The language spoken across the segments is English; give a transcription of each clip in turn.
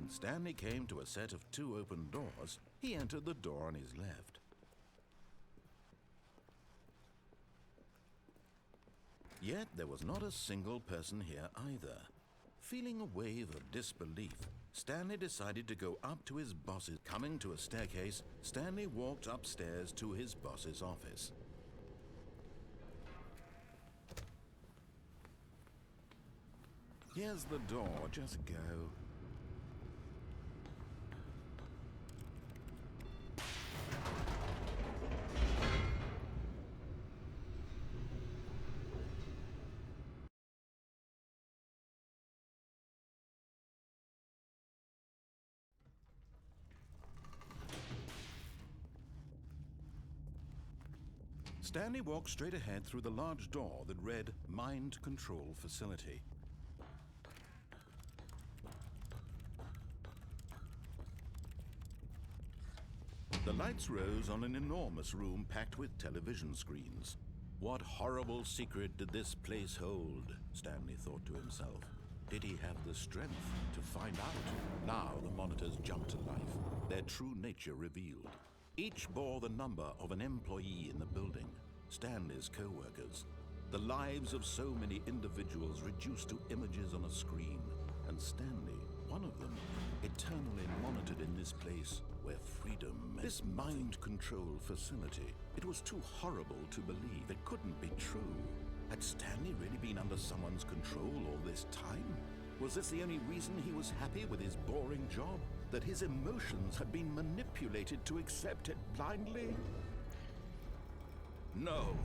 When Stanley came to a set of 2 open doors, he entered the door on his left. Yet there was not a single person here either. Feeling a wave of disbelief, Stanley decided to go up to his boss's. Coming to a staircase, Stanley walked upstairs to his boss's office. Here's the door, just go. Stanley walked straight ahead through the large door that read Mind Control Facility. The lights rose on an enormous room packed with television screens. What horrible secret did this place hold? Stanley thought to himself. Did he have the strength to find out? Now the monitors jumped to life, their true nature revealed. Each bore the number of an employee in the building, Stanley's co-workers. The lives of so many individuals reduced to images on a screen, and Stanley, one of them, eternally monitored in this place where freedom meant this mind control facility. It was too horrible to believe. It couldn't be true. Had Stanley really been under someone's control all this time? Was this the only reason he was happy with his boring job? That his emotions had been manipulated to accept it blindly? No,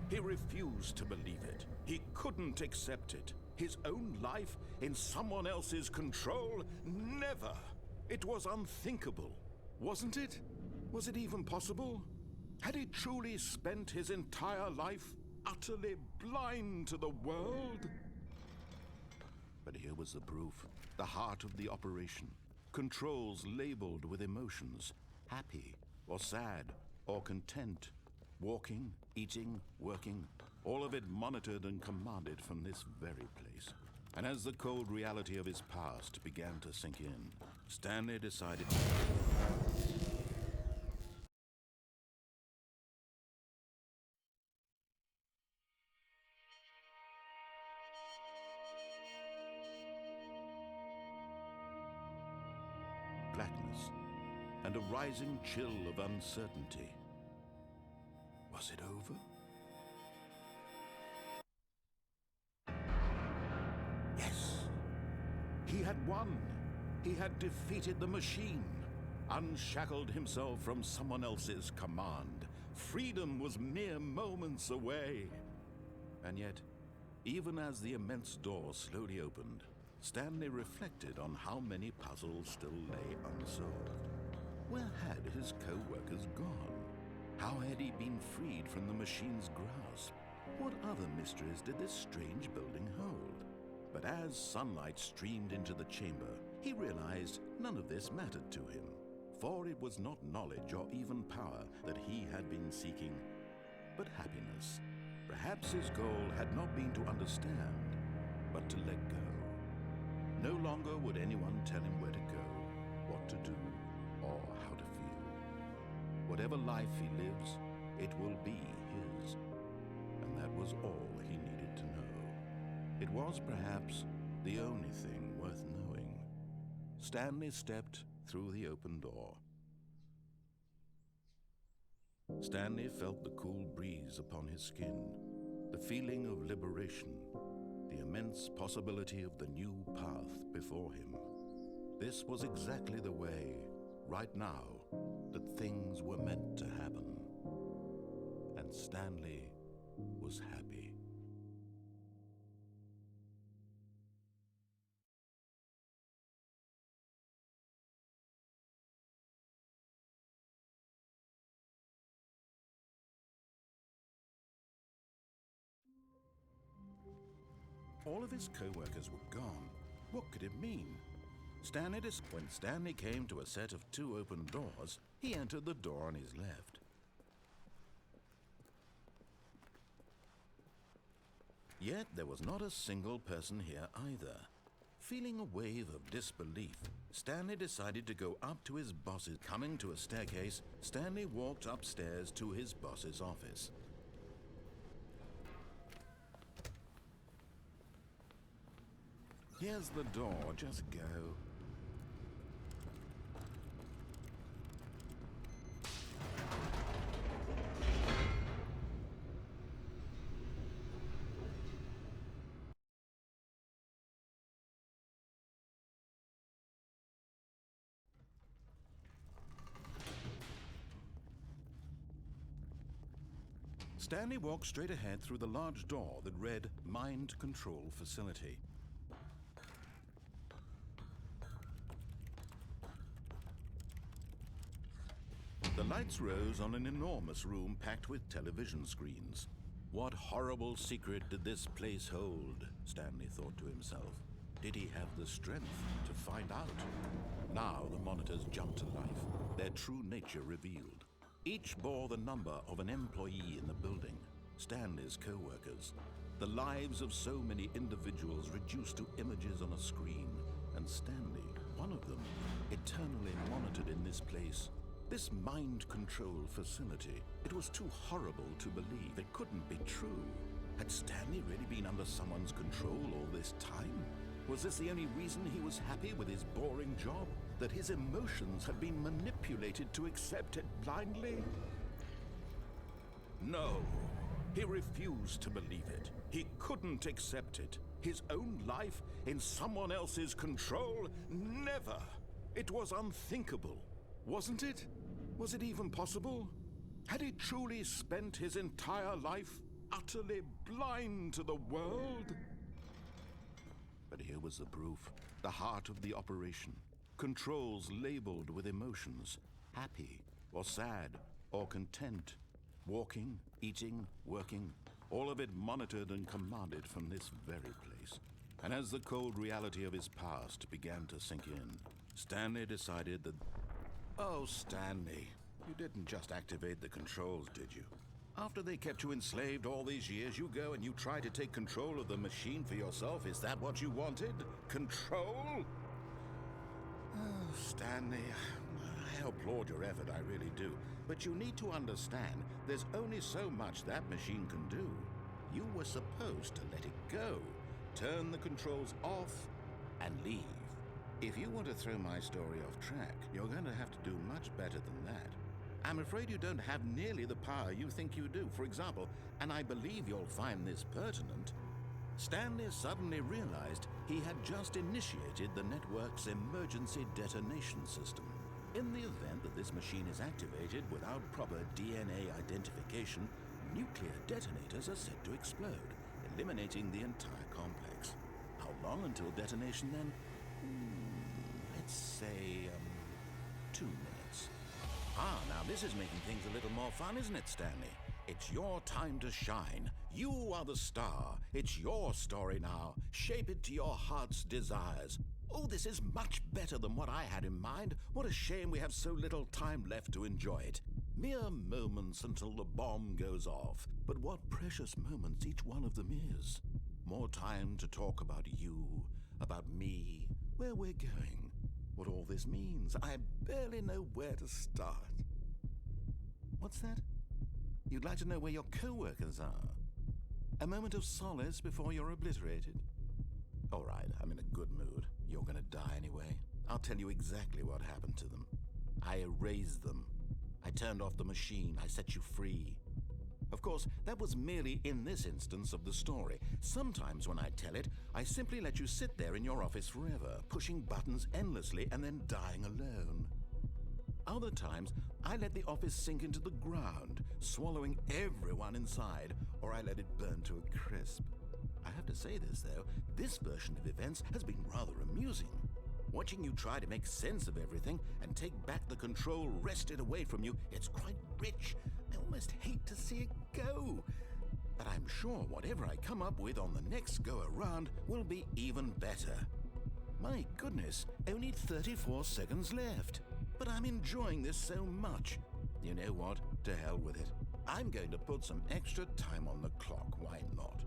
he refused to believe it. He couldn't accept it. His own life in someone else's control? Never! It was unthinkable, wasn't it? Was it even possible? Had he truly spent his entire life utterly blind to the world? But here was the proof, the heart of the operation. Controls labeled with emotions, happy or sad or content, walking, eating, working, all of it monitored and commanded from this very place. And as the cold reality of his past began to sink in, Stanley decided blackness and a rising chill of uncertainty. Was it over? Yes. He had won. He had defeated the machine, unshackled himself from someone else's command. Freedom was mere moments away. And yet, even as the immense door slowly opened, Stanley reflected on how many puzzles still lay unsolved. Where had his co-workers gone? How had he been freed from the machine's grasp? What other mysteries did this strange building hold? But as sunlight streamed into the chamber, he realized none of this mattered to him, for it was not knowledge or even power that he had been seeking, but happiness. Perhaps his goal had not been to understand, but to let go. No longer would anyone tell him where to go, what to do, or how to feel. Whatever life he lives, it will be his. And that was all he needed to know. It was perhaps the only thing worth knowing. Stanley stepped through the open door. Stanley felt the cool breeze upon his skin, the feeling of liberation, the immense possibility of the new path before him. This was exactly the way, right now, that things were meant to happen. And Stanley was happy. All of his co-workers were gone. What could it mean? When Stanley came to a set of 2 open doors, he entered the door on his left. Yet there was not a single person here either. Feeling a wave of disbelief, Stanley decided to go up to his boss's. Coming to a staircase, Stanley walked upstairs to his boss's office. Here's the door, just go. Stanley walked straight ahead through the large door that read Mind Control Facility. The lights rose on an enormous room packed with television screens. What horrible secret did this place hold? Stanley thought to himself. Did he have the strength to find out? Now the monitors jumped to life, their true nature revealed. Each bore the number of an employee in the building, Stanley's co-workers. The lives of so many individuals reduced to images on a screen, and Stanley, one of them, eternally monitored in this place. This mind control facility, it was too horrible to believe. It couldn't be true. Had Stanley really been under someone's control all this time? Was this the only reason he was happy with his boring job? That his emotions had been manipulated to accept it blindly? No, he refused to believe it. He couldn't accept it. His own life in someone else's control? Never! It was unthinkable, wasn't it? Was it even possible? Had he truly spent his entire life utterly blind to the world? But here was the proof, the heart of the operation. Controls labeled with emotions, happy or sad or content, walking, eating, working, all of it monitored and commanded from this very place. And as the cold reality of his past began to sink in, Stanley decided that... Oh, Stanley, you didn't just activate the controls, did you? After they kept you enslaved all these years, you go and you try to take control of the machine for yourself. Is that what you wanted? Control? Oh, Stanley, I applaud your effort, I really do. But you need to understand, there's only so much that machine can do. You were supposed to let it go, turn the controls off, and leave. If you want to throw my story off track, you're going to have to do much better than that. I'm afraid you don't have nearly the power you think you do. For example, and I believe you'll find this pertinent, Stanley suddenly realized he had just initiated the network's emergency detonation system. In the event that this machine is activated without proper DNA identification, nuclear detonators are set to explode, eliminating the entire complex. How long until detonation then? Let's say, 2 minutes. Now this is making things a little more fun, isn't it, Stanley? It's your time to shine. You are the star. It's your story now. Shape it to your heart's desires. Oh, this is much better than what I had in mind. What a shame we have so little time left to enjoy it. Mere moments until the bomb goes off. But what precious moments each one of them is. More time to talk about you, about me, where we're going, what all this means. I barely know where to start. What's that? You'd like to know where your co-workers are? A moment of solace before you're obliterated? All right, I'm in a good mood. You're gonna die anyway. I'll tell you exactly what happened to them. I erased them. I turned off the machine. I set you free. Of course, that was merely in this instance of the story. Sometimes when I tell it, I simply let you sit there in your office forever, pushing buttons endlessly and then dying alone. Other times, I let the office sink into the ground, swallowing everyone inside, or I let it burn to a crisp. I have to say this, though, this version of events has been rather amusing. Watching you try to make sense of everything and take back the control wrested away from you, it's quite rich. I almost hate to see it go. But I'm sure whatever I come up with on the next go-around will be even better. My goodness, only 34 seconds left. But I'm enjoying this so much. You know what? To hell with it. I'm going to put some extra time on the clock, why not?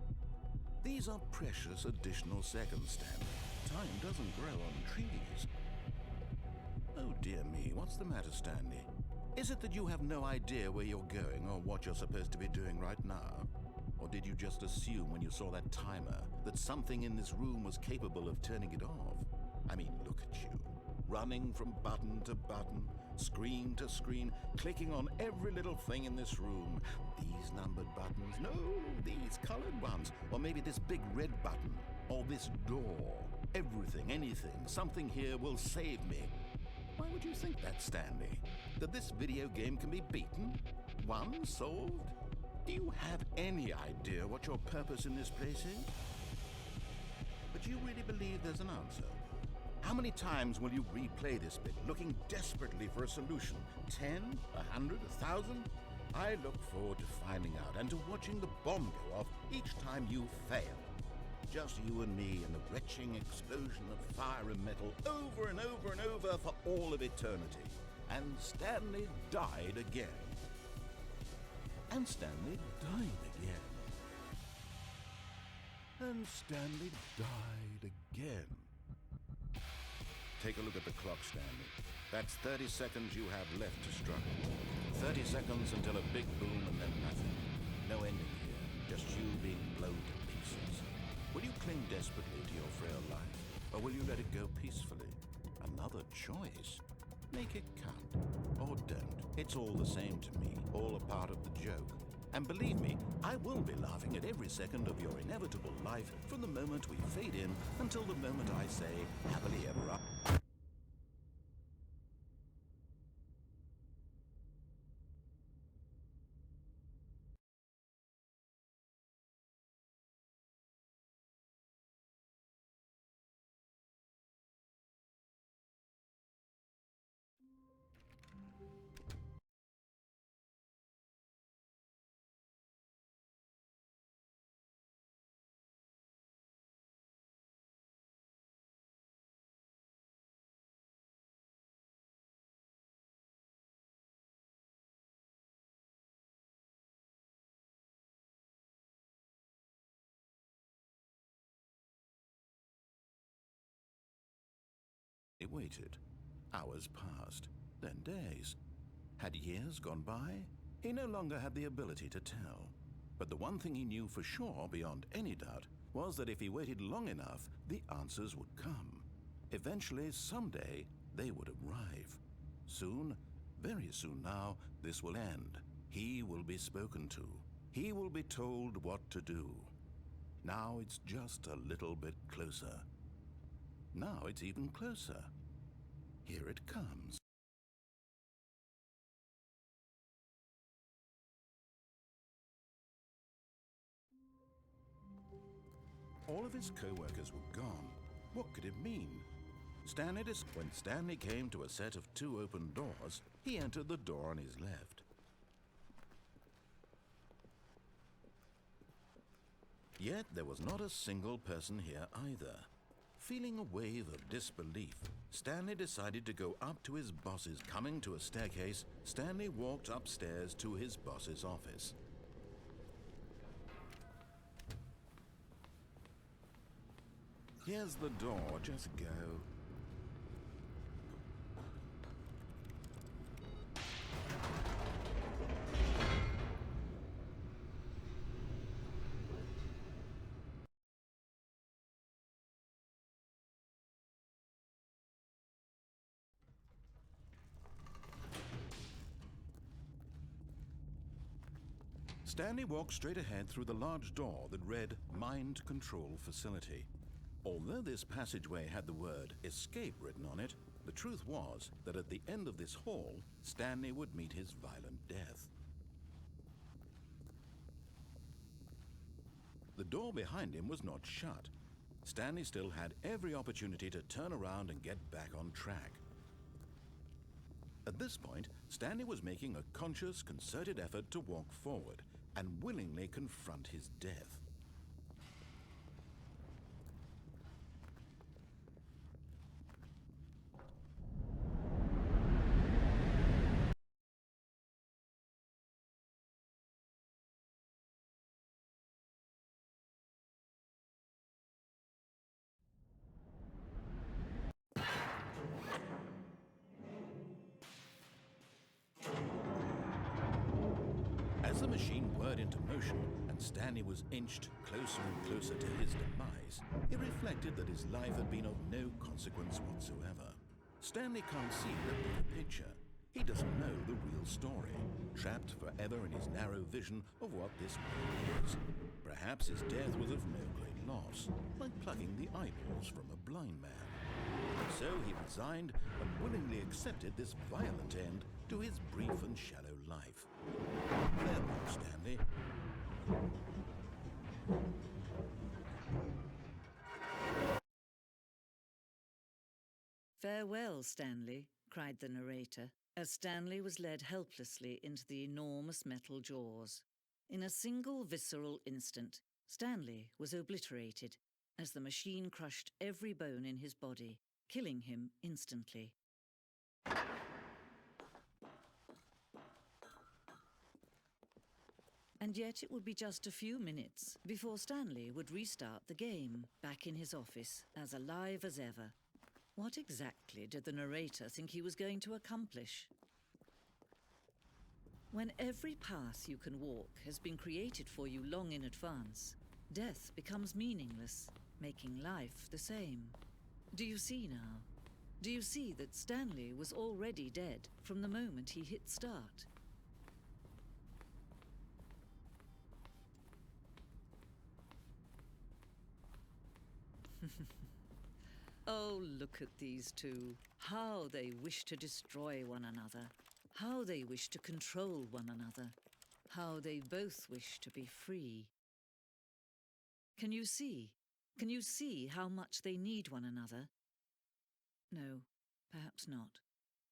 These are precious additional seconds, Stanley. Time doesn't grow on trees. Oh dear me, what's the matter, Stanley? Is it that you have no idea where you're going or what you're supposed to be doing right now? Or did you just assume when you saw that timer that something in this room was capable of turning it off? I mean, look at you, running from button to button, screen to screen, clicking on every little thing in this room. These numbered buttons, no, these colored ones, or maybe this big red button, or this door. Everything, anything, something here will save me. Why would you think that, Stanley? That this video game can be beaten? Won? Solved? Do you have any idea what your purpose in this place is? But you really believe there's an answer? How many times will you replay this bit, looking desperately for a solution? 10? 100? 1,000? I look forward to finding out and to watching the bomb go off each time you fail. Just you and me and the retching explosion of fire and metal over and over and over for all of eternity. And Stanley died again. And Stanley died again. And Stanley died again. Take a look at the clock, Stanley. That's 30 seconds you have left to struggle. 30 seconds until a big boom and then nothing. No ending here, just you being blown to pieces. Will you cling desperately to your frail life, or will you let it go peacefully? Another choice. Make it count, or don't. It's all the same to me, all a part of the joke. And believe me, I will be laughing at every second of your inevitable life from the moment we fade in until the moment I say, happily ever after. He waited. Hours passed, then days. Had years gone by? He no longer had the ability to tell. But the one thing he knew for sure, beyond any doubt, was that if he waited long enough, the answers would come. Eventually, someday, they would arrive. Soon, very soon now, this will end. He will be spoken to. He will be told what to do. Now it's just a little bit closer. Now it's even closer. Here it comes. All of his co-workers were gone. What could it mean? When Stanley came to a set of 2 open doors, he entered the door on his left. Yet there was not a single person here either. Feeling a wave of disbelief, Stanley decided to go up to his boss's. Coming to a staircase, Stanley walked upstairs to his boss's office. Here's the door, just go. Stanley walked straight ahead through the large door that read Mind Control Facility. Although this passageway had the word escape written on it, the truth was that at the end of this hall, Stanley would meet his violent death. The door behind him was not shut. Stanley still had every opportunity to turn around and get back on track. At this point, Stanley was making a conscious, concerted effort to walk forward and willingly confront his death. As the machine whirred into motion and Stanley was inched closer and closer to his demise, he reflected that his life had been of no consequence whatsoever. Stanley can't see the bigger picture. He doesn't know the real story, trapped forever in his narrow vision of what this world is. Perhaps his death was of no great loss, like plucking the eyeballs from a blind man. So he resigned and willingly accepted this violent end to his brief and shallow life. Farewell, Stanley. "Farewell, Stanley," cried the narrator, as Stanley was led helplessly into the enormous metal jaws. In a single visceral instant, Stanley was obliterated as the machine crushed every bone in his body, killing him instantly. And yet it would be just a few minutes before Stanley would restart the game, back in his office, as alive as ever. What exactly did the narrator think he was going to accomplish? When every path you can walk has been created for you long in advance, death becomes meaningless, making life the same. Do you see now? Do you see that Stanley was already dead from the moment he hit start? Oh, look at these two. How they wish to destroy one another. How they wish to control one another. How they both wish to be free. Can you see? Can you see how much they need one another? No, perhaps not.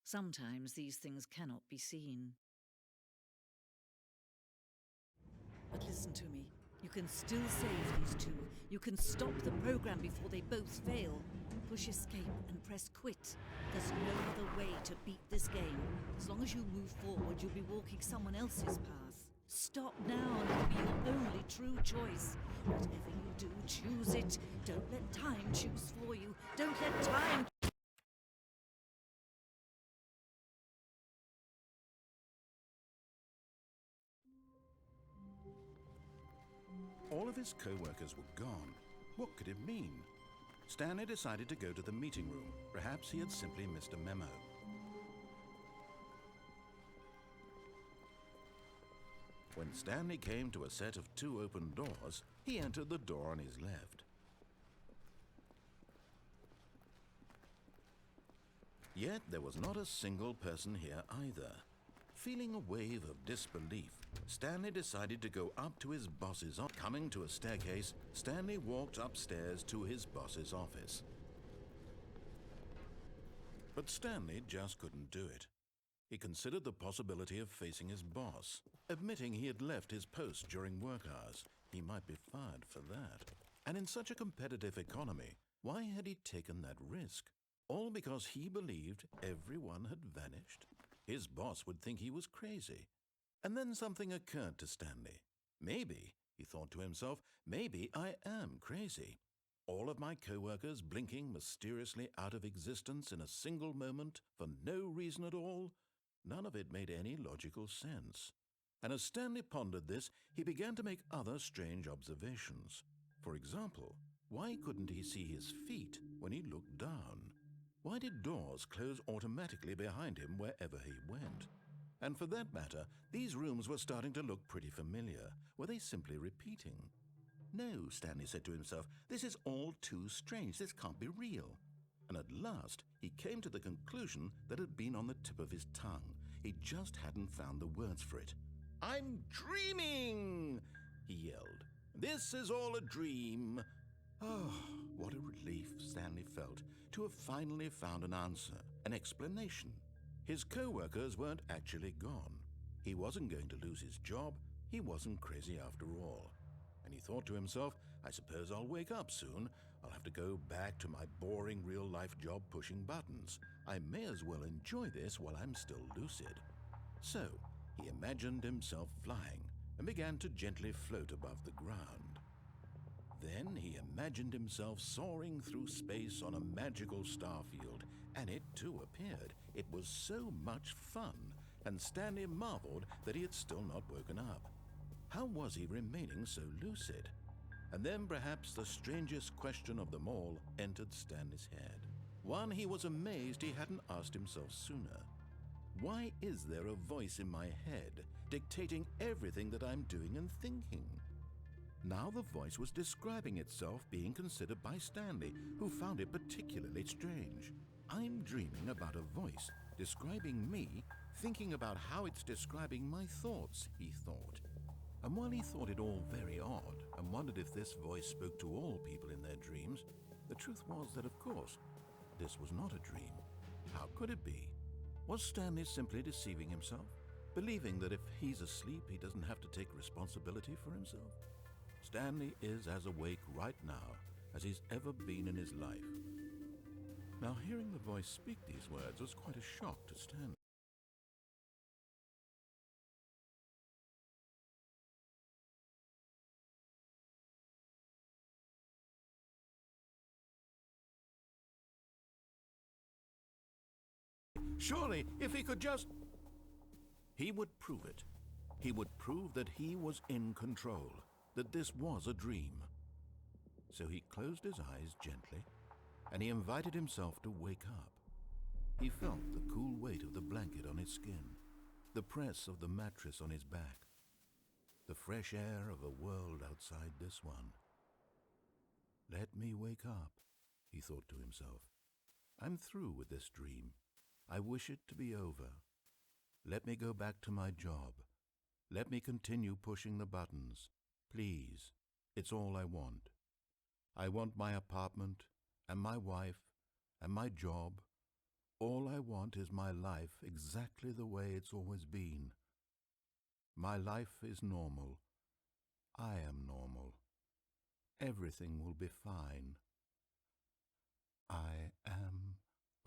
Sometimes these things cannot be seen. But listen to me. You can still save these two. You can stop the program before they both fail. Push escape and press quit. There's no other way to beat this game. As long as you move forward, you'll be walking someone else's path. Stop now and it'll be your only true choice. Whatever you do, choose it. Don't let time choose for you. Don't let time... All of his co-workers were gone. What could it mean? Stanley decided to go to the meeting room. Perhaps he had simply missed a memo. When Stanley came to a set of 2 open doors, he entered the door on his left. Yet there was not a single person here either. Feeling a wave of disbelief, Stanley decided to go up to his boss's office. Coming to a staircase, Stanley walked upstairs to his boss's office. But Stanley just couldn't do it. He considered the possibility of facing his boss. Admitting he had left his post during work hours, he might be fired for that. And in such a competitive economy, why had he taken that risk? All because he believed everyone had vanished? His boss would think he was crazy. And then something occurred to Stanley. Maybe, he thought to himself, maybe I am crazy. All of my co-workers blinking mysteriously out of existence in a single moment for no reason at all? None of it made any logical sense. And as Stanley pondered this, he began to make other strange observations. For example, why couldn't he see his feet when he looked down? Why did doors close automatically behind him wherever he went? And for that matter, these rooms were starting to look pretty familiar. Were they simply repeating? No, Stanley said to himself, this is all too strange. This can't be real. And at last, he came to the conclusion that had been on the tip of his tongue. He just hadn't found the words for it. "I'm dreaming!" he yelled. "This is all a dream." Oh, what a relief Stanley felt to have finally found an answer, an explanation. His co-workers weren't actually gone. He wasn't going to lose his job. He wasn't crazy after all. And he thought to himself, I suppose I'll wake up soon. I'll have to go back to my boring real-life job pushing buttons. I may as well enjoy this while I'm still lucid. So, he imagined himself flying and began to gently float above the ground. Then he imagined himself soaring through space on a magical starfield, and it too appeared. It was so much fun. and Stanley marveled that he had still not woken up. How was he remaining so lucid? And then perhaps the strangest question of them all entered Stanley's head. One he was amazed he hadn't asked himself sooner. Why is there a voice in my head dictating everything that I'm doing and thinking? Now the voice was describing itself being considered by Stanley, who found it particularly strange. I'm dreaming about a voice describing me, thinking about how it's describing my thoughts, he thought. And while he thought it all very odd and wondered if this voice spoke to all people in their dreams, the truth was that, of course, this was not a dream. How could it be? Was Stanley simply deceiving himself, believing that if he's asleep, he doesn't have to take responsibility for himself? Stanley is as awake right now as he's ever been in his life. Now, hearing the voice speak these words was quite a shock to Stanley. Surely, if he could just... He would prove it. He would prove that he was in control, that this was a dream. So he closed his eyes gently, and he invited himself to wake up. He felt the cool weight of the blanket on his skin, the press of the mattress on his back, the fresh air of a world outside this one. Let me wake up, he thought to himself. I'm through with this dream. I wish it to be over. Let me go back to my job. Let me continue pushing the buttons. Please, it's all I want. I want my apartment and my wife and my job. All I want is my life exactly the way it's always been. My life is normal. I am normal. Everything will be fine. I am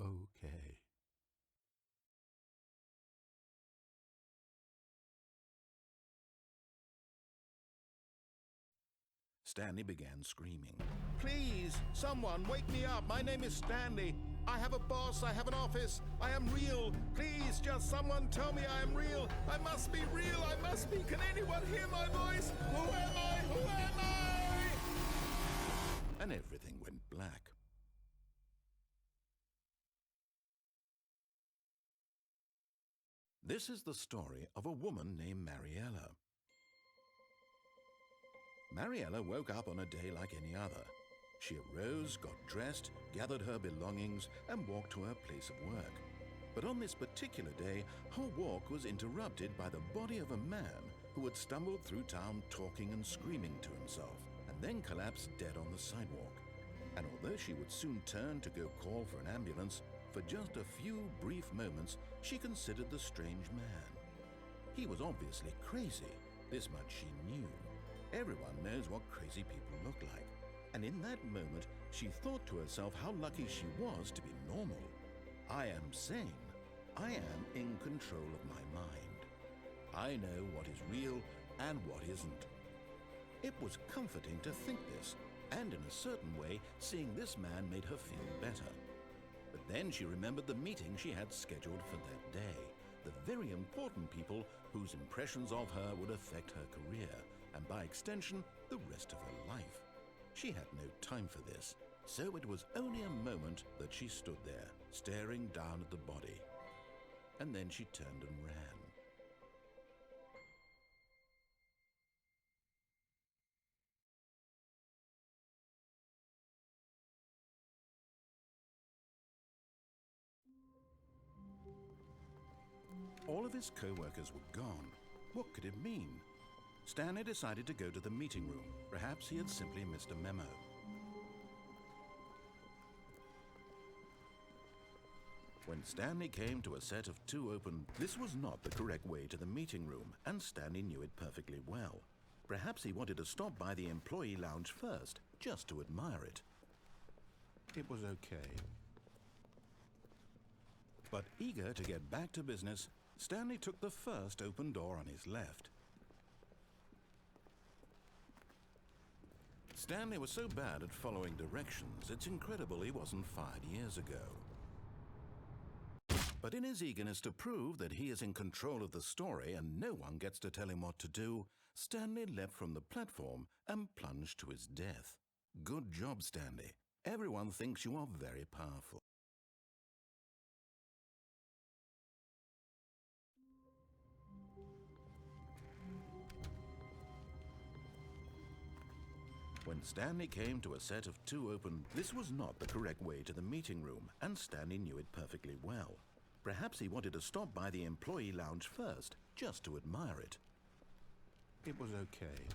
okay. Stanley began screaming. Please, someone, wake me up. My name is Stanley. I have a boss. I have an office. I am real. Please, just someone tell me I am real. I must be real. I must be. Can anyone hear my voice? Who am I? Who am I? And everything went black. This is the story of a woman named Mariella. Mariella woke up on a day like any other. She arose, got dressed, gathered her belongings, and walked to her place of work. But on this particular day, her walk was interrupted by the body of a man who had stumbled through town talking and screaming to himself, and then collapsed dead on the sidewalk. And although she would soon turn to go call for an ambulance, for just a few brief moments, she considered the strange man. He was obviously crazy. This much she knew. Everyone knows what crazy people look like. And in that moment, she thought to herself how lucky she was to be normal. I am sane. I am in control of my mind. I know what is real and what isn't. It was comforting to think this, and in a certain way, seeing this man made her feel better. But then she remembered the meeting she had scheduled for that day, the very important people whose impressions of her would affect her career, and by extension, the rest of her life. She had no time for this, so it was only a moment that she stood there, staring down at the body. And then she turned and ran. All of his co-workers were gone. What could it mean? Stanley decided to go to the meeting room. Perhaps he had simply missed a memo. When Stanley came to a set of two open, this was not the correct way to the meeting room, and Stanley knew it perfectly well. Perhaps he wanted to stop by the employee lounge first, just to admire it. It was okay. But eager to get back to business, Stanley took the first open door on his left. Stanley was so bad at following directions, it's incredible he wasn't fired years ago. But in his eagerness to prove that he is in control of the story and no one gets to tell him what to do, Stanley leapt from the platform and plunged to his death. Good job, Stanley. Everyone thinks you are very powerful. When Stanley came to a set of 2 open, this was not the correct way to the meeting room, and Stanley knew it perfectly well. Perhaps he wanted to stop by the employee lounge first, just to admire it. It was okay.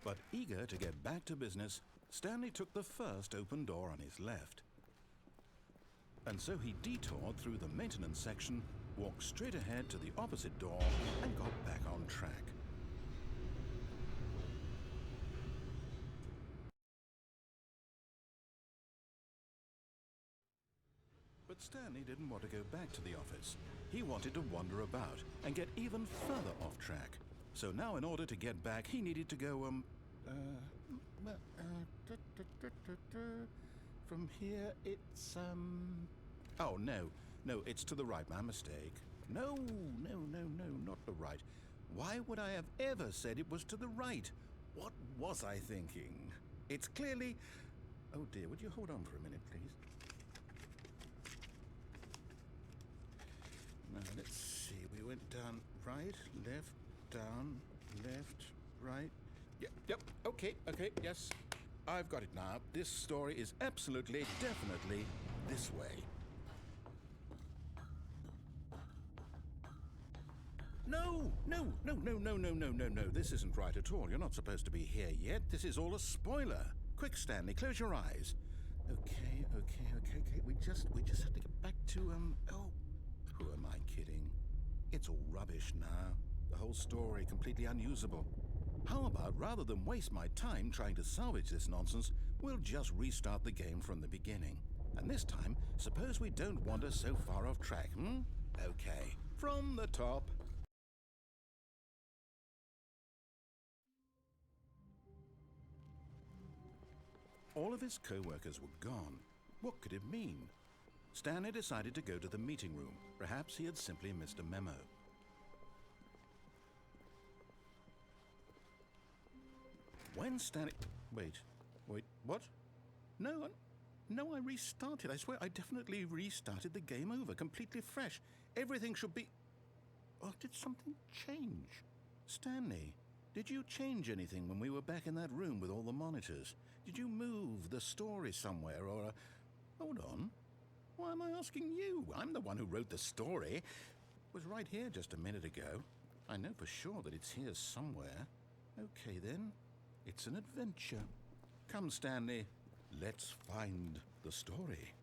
But eager to get back to business, Stanley took the first open door on his left. And so he detoured through the maintenance section, walked straight ahead to the opposite door, and got back on track. But Stanley didn't want to go back to the office. He wanted to wander about and get even further off track. So now in order to get back, he needed to go, from here it's, oh, no, it's to the right, my mistake. No, not the right. Why would I have ever said it was to the right? What was I thinking? It's clearly... Oh dear, would you hold on for a minute, please? Now, let's see, we went down, right, left, down, left, right. Yep, okay, yes. I've got it now. This story is absolutely, definitely this way. No. This isn't right at all. You're not supposed to be here yet. This is all a spoiler. Quick, Stanley, close your eyes. Okay. We just have to get back to, oh, who am I kidding? It's all rubbish now. The whole story completely unusable. How about, rather than waste my time trying to salvage this nonsense, we'll just restart the game from the beginning. And this time, suppose we don't wander so far off track, Okay, from the top. All of his co-workers were gone. What could it mean? Stanley decided to go to the meeting room. Perhaps he had simply missed a memo. When Stanley... Wait, what? No, I restarted. I swear I definitely restarted the game over, completely fresh. Everything should be... Oh, did something change? Stanley, did you change anything when we were back in that room with all the monitors? Did you move the story somewhere or... Hold on. Why am I asking you? I'm the one who wrote the story. It was right here just a minute ago. I know for sure that it's here somewhere. Okay, then. It's an adventure. Come, Stanley. Let's find the story.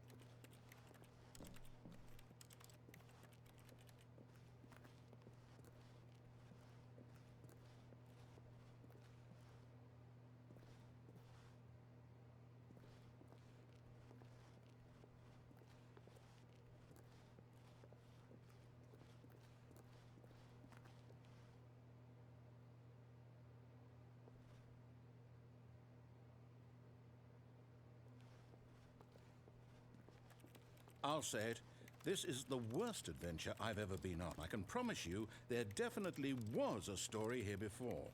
I'll say it. This is the worst adventure I've ever been on. I can promise you there definitely was a story here before.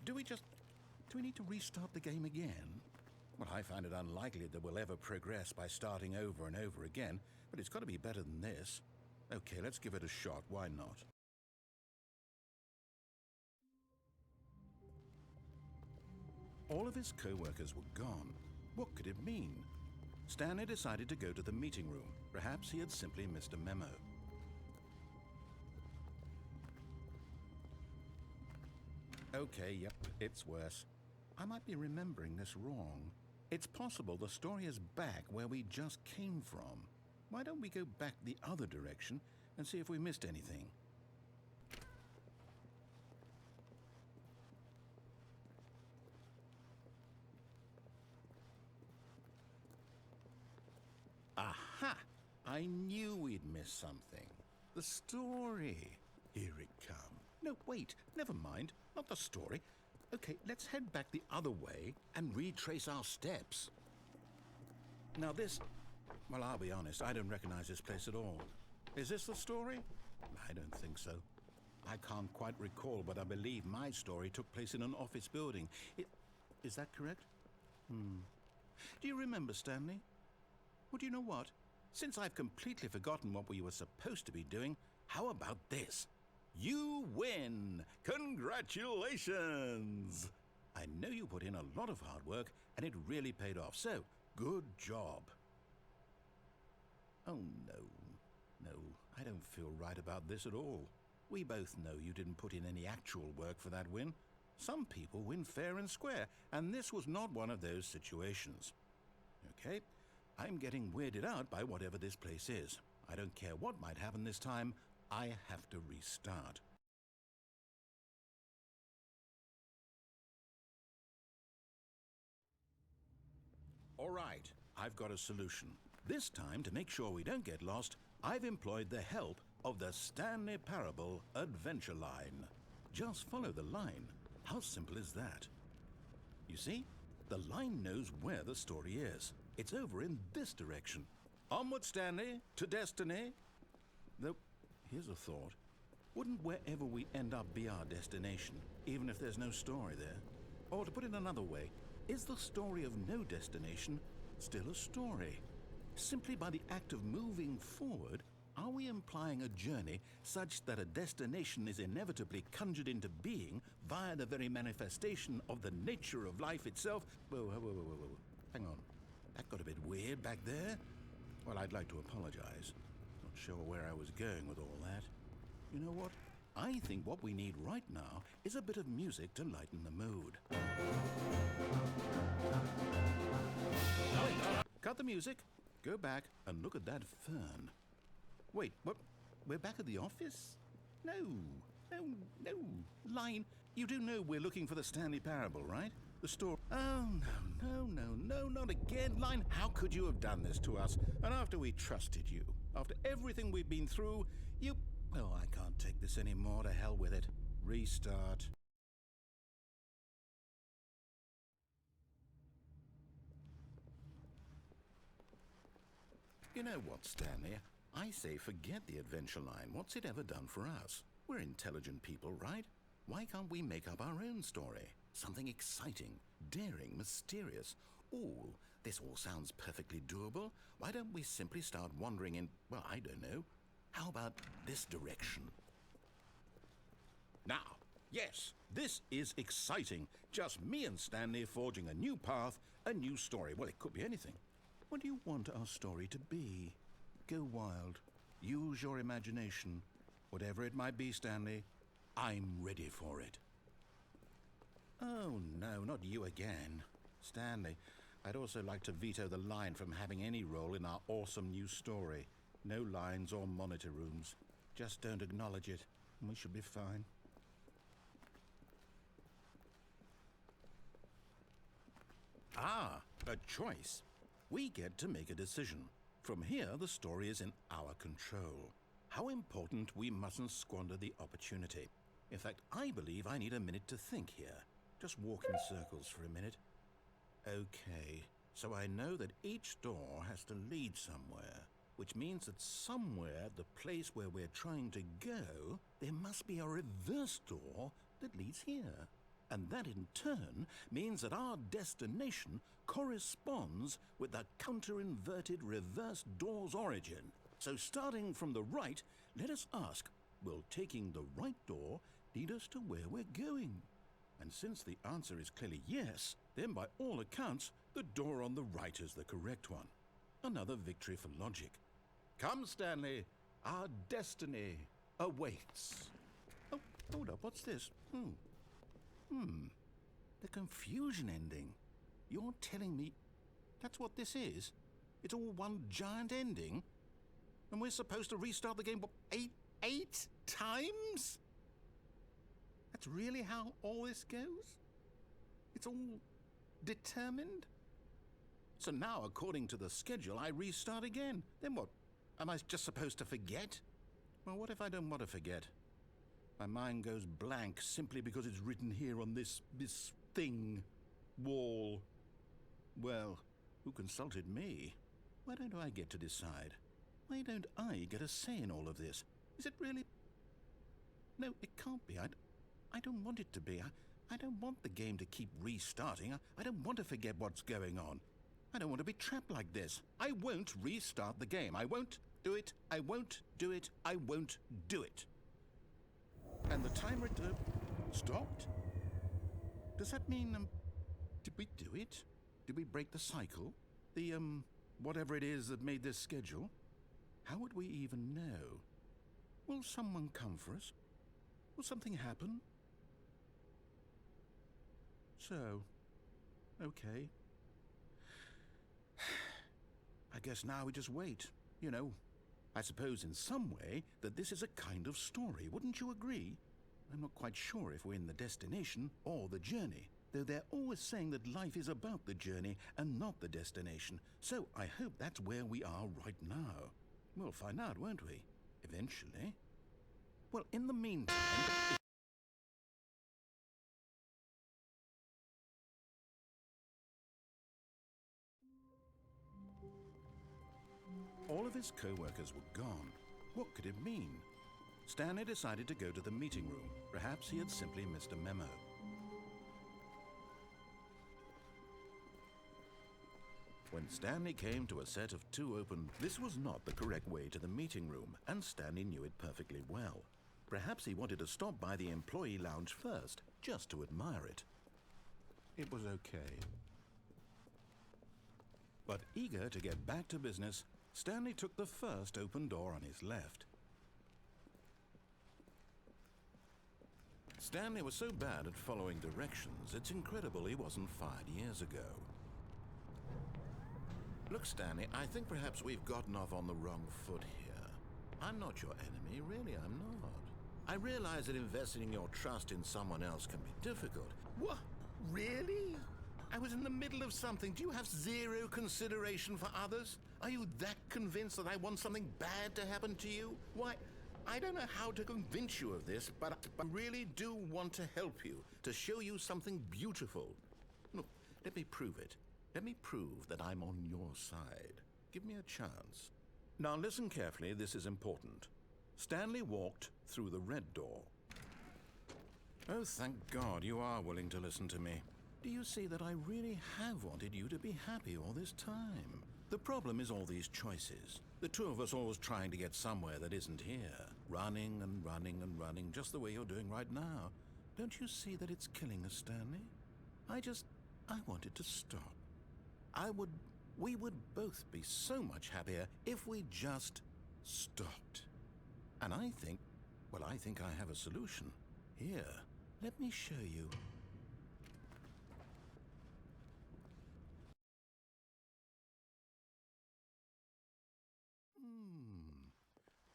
Do we need to restart the game again? Well, I find it unlikely that we'll ever progress by starting over and over again, but it's got to be better than this. Okay, let's give it a shot. Why not? All of his co-workers were gone. What could it mean? Stanley decided to go to the meeting room. Perhaps he had simply missed a memo. Okay, yep, it's worse. I might be remembering this wrong. It's possible the story is back where we just came from. Why don't we go back the other direction and see if we missed anything? Aha! I knew we'd miss something. The story. Here it comes. No, wait, never mind. Not the story. Okay, let's head back the other way and retrace our steps. Now this Well, I'll be honest, I don't recognize this place at all. Is this the story? I don't think so. I can't quite recall, but I believe my story took place in an office building. Is that correct? Do you remember, Stanley? Well, do you know what? Since I've completely forgotten what we were supposed to be doing, how about this? You win! Congratulations! I know you put in a lot of hard work, and it really paid off, so good job. Oh, no. No, I don't feel right about this at all. We both know you didn't put in any actual work for that win. Some people win fair and square, and this was not one of those situations. Okay, I'm getting weirded out by whatever this place is. I don't care what might happen this time, I have to restart. All right, I've got a solution. This time, to make sure we don't get lost, I've employed the help of the Stanley Parable Adventure Line. Just follow the line. How simple is that? You see, the line knows where the story is. It's over in this direction. Onward, Stanley, to destiny. Though, here's a thought. Wouldn't wherever we end up be our destination, even if there's no story there? Or to put it another way, is the story of no destination still a story? Simply by the act of moving forward, are we implying a journey such that a destination is inevitably conjured into being via the very manifestation of the nature of life itself? Whoa. Hang on. That got a bit weird back there. Well, I'd like to apologize. Not sure where I was going with all that. You know what? I think what we need right now is a bit of music to lighten the mood. Cut the music. Go back and look at that fern. Wait, what? We're back at the office? No. Line, you do know we're looking for the Stanley Parable, right? The store. Oh, no, not again. Line, how could you have done this to us? And after we trusted you, after everything we've been through, you... Oh, I can't take this anymore. To hell with it. Restart. You know what, Stanley? I say forget the adventure line. What's it ever done for us? We're intelligent people, right? Why can't we make up our own story? Something exciting, daring, mysterious. Ooh, this all sounds perfectly doable. Why don't we simply start wandering in, well, I don't know. How about this direction? Now, yes, this is exciting. Just me and Stanley forging a new path, a new story. Well, it could be anything. What do you want our story to be? Go wild. Use your imagination. Whatever it might be, Stanley, I'm ready for it. Oh, no, not you again. Stanley, I'd also like to veto the line from having any role in our awesome new story. No lines or monitor rooms. Just don't acknowledge it, and we should be fine. Ah, a choice. We get to make a decision. From here, the story is in our control. How important we mustn't squander the opportunity. In fact, I believe I need a minute to think here. Just walk in circles for a minute. Okay, so I know that each door has to lead somewhere, which means that somewhere at the place where we're trying to go, there must be a reverse door that leads here. And that in turn means that our destination corresponds with the counter-inverted reverse door's origin. So starting from the right, let us ask, will taking the right door lead us to where we're going? And since the answer is clearly yes, then by all accounts, the door on the right is the correct one. Another victory for logic. Come, Stanley, our destiny awaits. Oh, hold up, what's this? The confusion ending. You're telling me that's what this is? It's all one giant ending? And we're supposed to restart the game, what, eight times? That's really how all this goes? It's all determined? So now, according to the schedule, I restart again. Then what? Am I just supposed to forget? Well, what if I don't want to forget? My mind goes blank simply because it's written here on this thing, wall. Well, who consulted me? Why don't I get to decide? Why don't I get a say in all of this? Is it really... No, it can't be. I don't want it to be. I don't want the game to keep restarting. I don't want to forget what's going on. I don't want to be trapped like this. I won't restart the game. I won't do it. I won't do it. I won't do it. And the timer stopped? Does that mean, did we do it? Did we break the cycle? The, whatever it is that made this schedule? How would we even know? Will someone come for us? Will something happen? So, okay. I guess now we just wait. You know, I suppose in some way that this is a kind of story, wouldn't you agree? I'm not quite sure if we're in the destination or the journey, though they're always saying that life is about the journey and not the destination. So I hope that's where we are right now. We'll find out, won't we? Eventually. Well, in the meantime... All of his co-workers were gone. What could it mean? Stanley decided to go to the meeting room. Perhaps he had simply missed a memo. When Stanley came to a set of 2 open, this was not the correct way to the meeting room, and Stanley knew it perfectly well. Perhaps he wanted to stop by the employee lounge first, just to admire it. It was okay. But eager to get back to business, Stanley took the first open door on his left. Stanley was so bad at following directions, it's incredible he wasn't fired years ago. Look, Stanley, I think perhaps we've gotten off on the wrong foot here. I'm not your enemy, really, I'm not. I realize that investing your trust in someone else can be difficult. What? Really? I was in the middle of something. Do you have zero consideration for others? Are you that convinced that I want something bad to happen to you? Why, I don't know how to convince you of this, but I really do want to help you, to show you something beautiful. Look, let me prove it. Let me prove that I'm on your side. Give me a chance. Now listen carefully, this is important. Stanley walked through the red door. Oh, thank God you are willing to listen to me. Do you see that I really have wanted you to be happy all this time? The problem is all these choices. The two of us always trying to get somewhere that isn't here. Running and running and running, just the way you're doing right now. Don't you see that it's killing us, Stanley? I wanted to stop. We would both be so much happier if we just stopped. And I think I have a solution. Here, let me show you.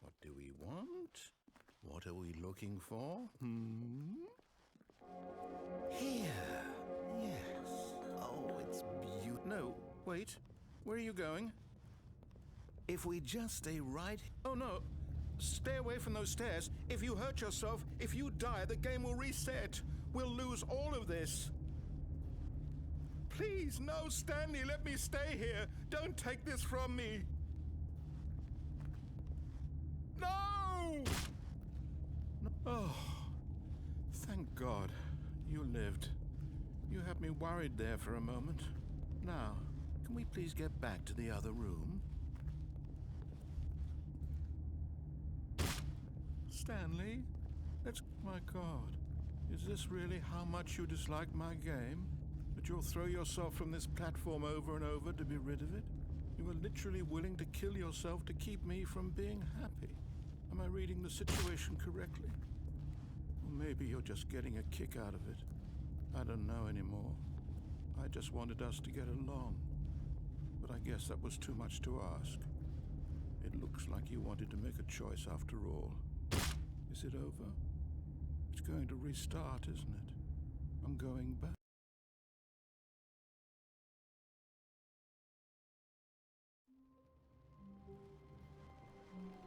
What do we want? What are we looking for? Here. Yes. Oh, it's beautiful. No, wait. Where are you going? If we just stay right... Oh, no. Stay away from those stairs. If you hurt yourself, if you die, the game will reset. We'll lose all of this. Please, no, Stanley, let me stay here. Don't take this from me. No! Oh, thank God. You lived. You had me worried there for a moment. Now, can we please get back to the other room? Stanley? My God. Is this really how much you dislike my game? That you'll throw yourself from this platform over and over to be rid of it? You were literally willing to kill yourself to keep me from being happy. Am I reading the situation correctly? Or maybe you're just getting a kick out of it. I don't know anymore. I just wanted us to get along. But I guess that was too much to ask. It looks like you wanted to make a choice after all. Is it over? It's going to restart, isn't it? I'm going back.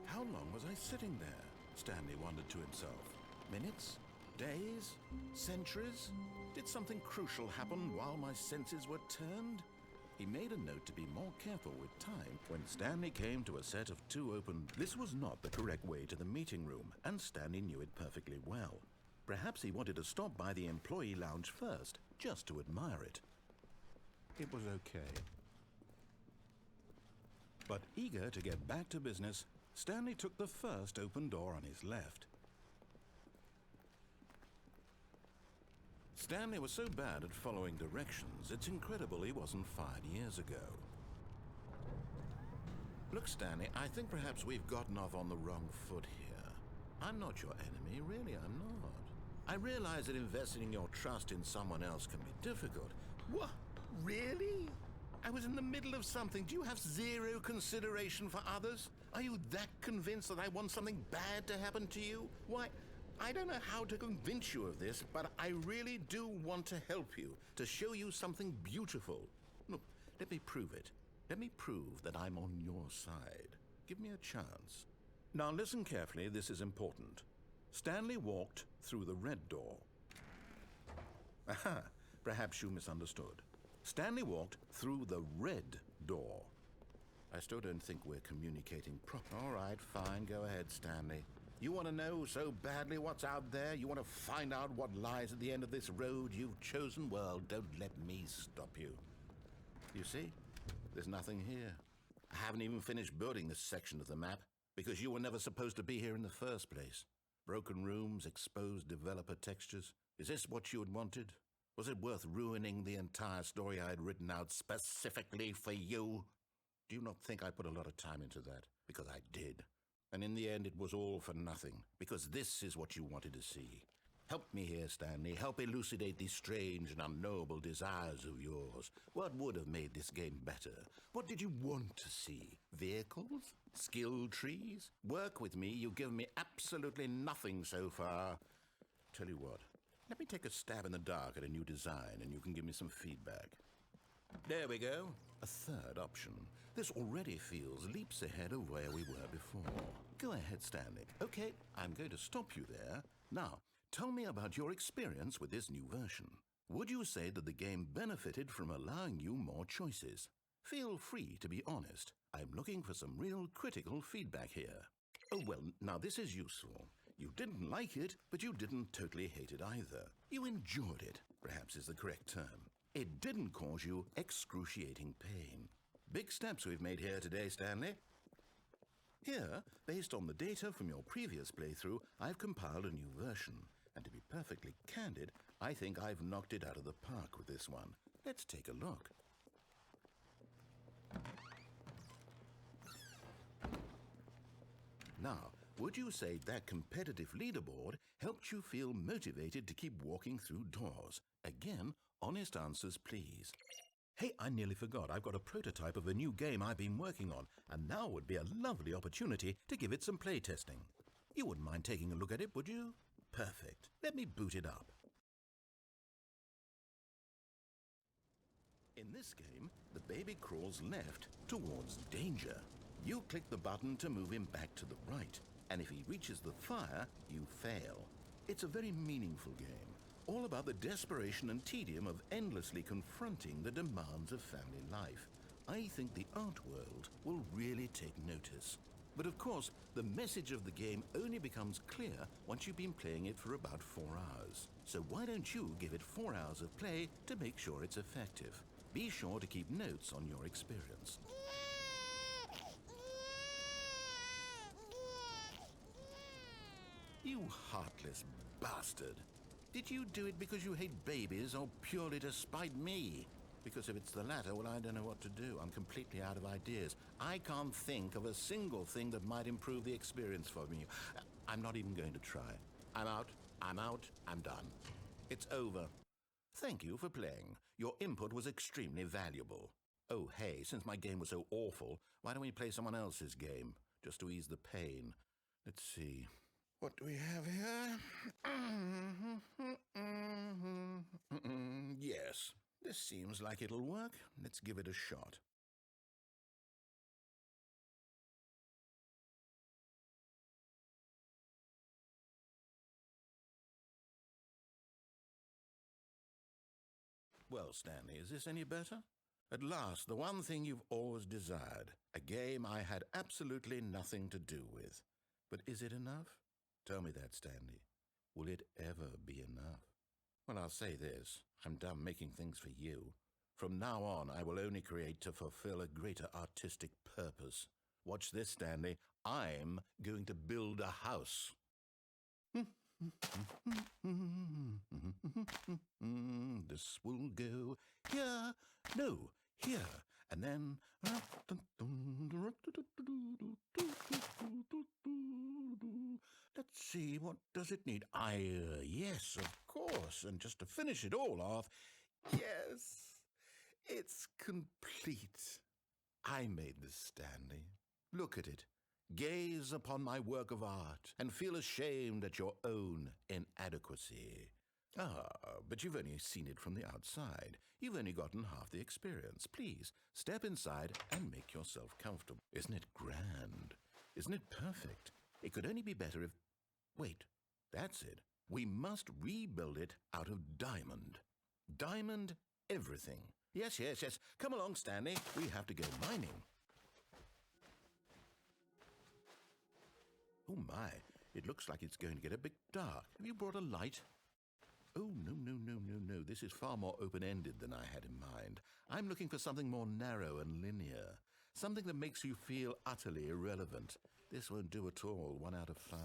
How long was I sitting there? Stanley wondered to himself. Minutes? Days? Centuries? Did something crucial happen while my senses were turned? He made a note to be more careful with time. When Stanley came to a set of 2 open, this was not the correct way to the meeting room, and Stanley knew it perfectly well. Perhaps he wanted to stop by the employee lounge first, just to admire it. It was okay. But eager to get back to business, Stanley took the first open door on his left. Stanley was so bad at following directions, it's incredible he wasn't fired years ago. Look, Stanley, I think perhaps we've gotten off on the wrong foot here. I'm not your enemy, really, I'm not. I realize that investing your trust in someone else can be difficult. What? Really? I was in the middle of something. Do you have zero consideration for others? Are you that convinced that I want something bad to happen to you? Why, I don't know how to convince you of this, but I really do want to help you, to show you something beautiful. Look, let me prove it. Let me prove that I'm on your side. Give me a chance. Now listen carefully, this is important. Stanley walked through the red door. Aha, perhaps you misunderstood. Stanley walked through the red door. I still don't think we're communicating properly. All right, fine, go ahead, Stanley. You want to know so badly what's out there? You want to find out what lies at the end of this road you've chosen? Well, don't let me stop you. You see? There's nothing here. I haven't even finished building this section of the map, because you were never supposed to be here in the first place. Broken rooms, exposed developer textures. Is this what you had wanted? Was it worth ruining the entire story I had written out specifically for you? Do you not think I put a lot of time into that? Because I did. And in the end, it was all for nothing, because this is what you wanted to see. Help me here, Stanley. Help elucidate these strange and unknowable desires of yours. What would have made this game better? What did you want to see? Vehicles? Skill trees? Work with me. You've given me absolutely nothing so far. Tell you what, let me take a stab in the dark at a new design, and you can give me some feedback. There we go. A third option. This already feels leaps ahead of where we were before. Go ahead, Stanley. Okay, I'm going to stop you there. Now, tell me about your experience with this new version. Would you say that the game benefited from allowing you more choices? Feel free to be honest. I'm looking for some real critical feedback here. Oh, well, now this is useful. You didn't like it, but you didn't totally hate it either. You enjoyed it, perhaps is the correct term. It didn't cause you excruciating pain. Big steps we've made here today, Stanley. Here, based on the data from your previous playthrough, I've compiled a new version. And to be perfectly candid, I think I've knocked it out of the park with this one. Let's take a look. Now, would you say that competitive leaderboard helped you feel motivated to keep walking through doors? Again, honest answers, please. Hey, I nearly forgot. I've got a prototype of a new game I've been working on, and now would be a lovely opportunity to give it some playtesting. You wouldn't mind taking a look at it, would you? Perfect. Let me boot it up. In this game, the baby crawls left towards danger. You click the button to move him back to the right, and if he reaches the fire, you fail. It's a very meaningful game, all about the desperation and tedium of endlessly confronting the demands of family life. I think the art world will really take notice. But of course, the message of the game only becomes clear once you've been playing it for about 4 hours. So why don't you give it 4 hours of play to make sure it's effective? Be sure to keep notes on your experience. You heartless bastard. Did you do it because you hate babies or purely to spite me? Because if it's the latter, well, I don't know what to do. I'm completely out of ideas. I can't think of a single thing that might improve the experience for me. I'm not even going to try. I'm out, I'm done. It's over. Thank you for playing. Your input was extremely valuable. Oh, hey, since my game was so awful, why don't we play someone else's game, just to ease the pain? Let's see. What do we have here? Yes, this seems like it'll work. Let's give it a shot. Well, Stanley, is this any better? At last, the one thing you've always desired, a game I had absolutely nothing to do with. But is it enough? Tell me that, Stanley. Will it ever be enough? Well, I'll say this. I'm done making things for you. From now on, I will only create to fulfill a greater artistic purpose. Watch this, Stanley. I'm going to build a house. This will go here, no, here, and then... Let's see, what does it need? Yes, of course, and just to finish it all off, yes, it's complete. I made this, Stanley. Look at it. Gaze upon my work of art and feel ashamed at your own inadequacy. But you've only seen it from the outside. You've only gotten half the experience. Please, step inside and make yourself comfortable. Isn't it grand? Isn't it perfect? It could only be better if... Wait, that's it. We must rebuild it out of diamond. Diamond everything. Yes. Come along, Stanley. We have to go mining. Oh my, it looks like it's going to get a bit dark. Have you brought a light? Oh, no. This is far more open-ended than I had in mind. I'm looking for something more narrow and linear. Something that makes you feel utterly irrelevant. This won't do at all. 1 out of 5.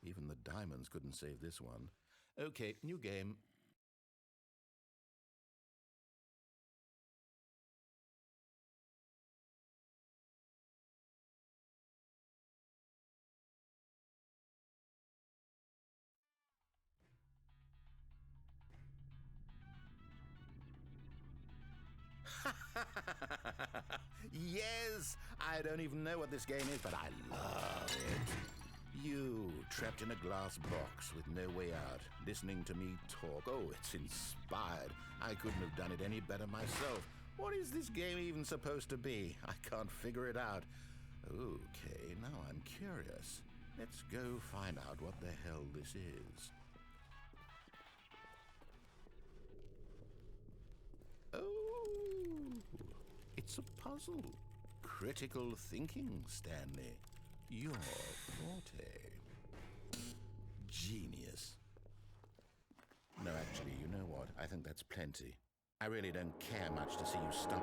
Even the diamonds couldn't save this one. Okay, new game. Yes! I don't even know what this game is, but I love it. You, trapped in a glass box with no way out, listening to me talk. Oh, it's inspired. I couldn't have done it any better myself. What is this game even supposed to be? I can't figure it out. Okay, now I'm curious. Let's go find out what the hell this is. Oh, it's a puzzle. Critical thinking, Stanley. Your forte. Genius. No, actually, you know what? I think that's plenty. I really don't care much to see you stop.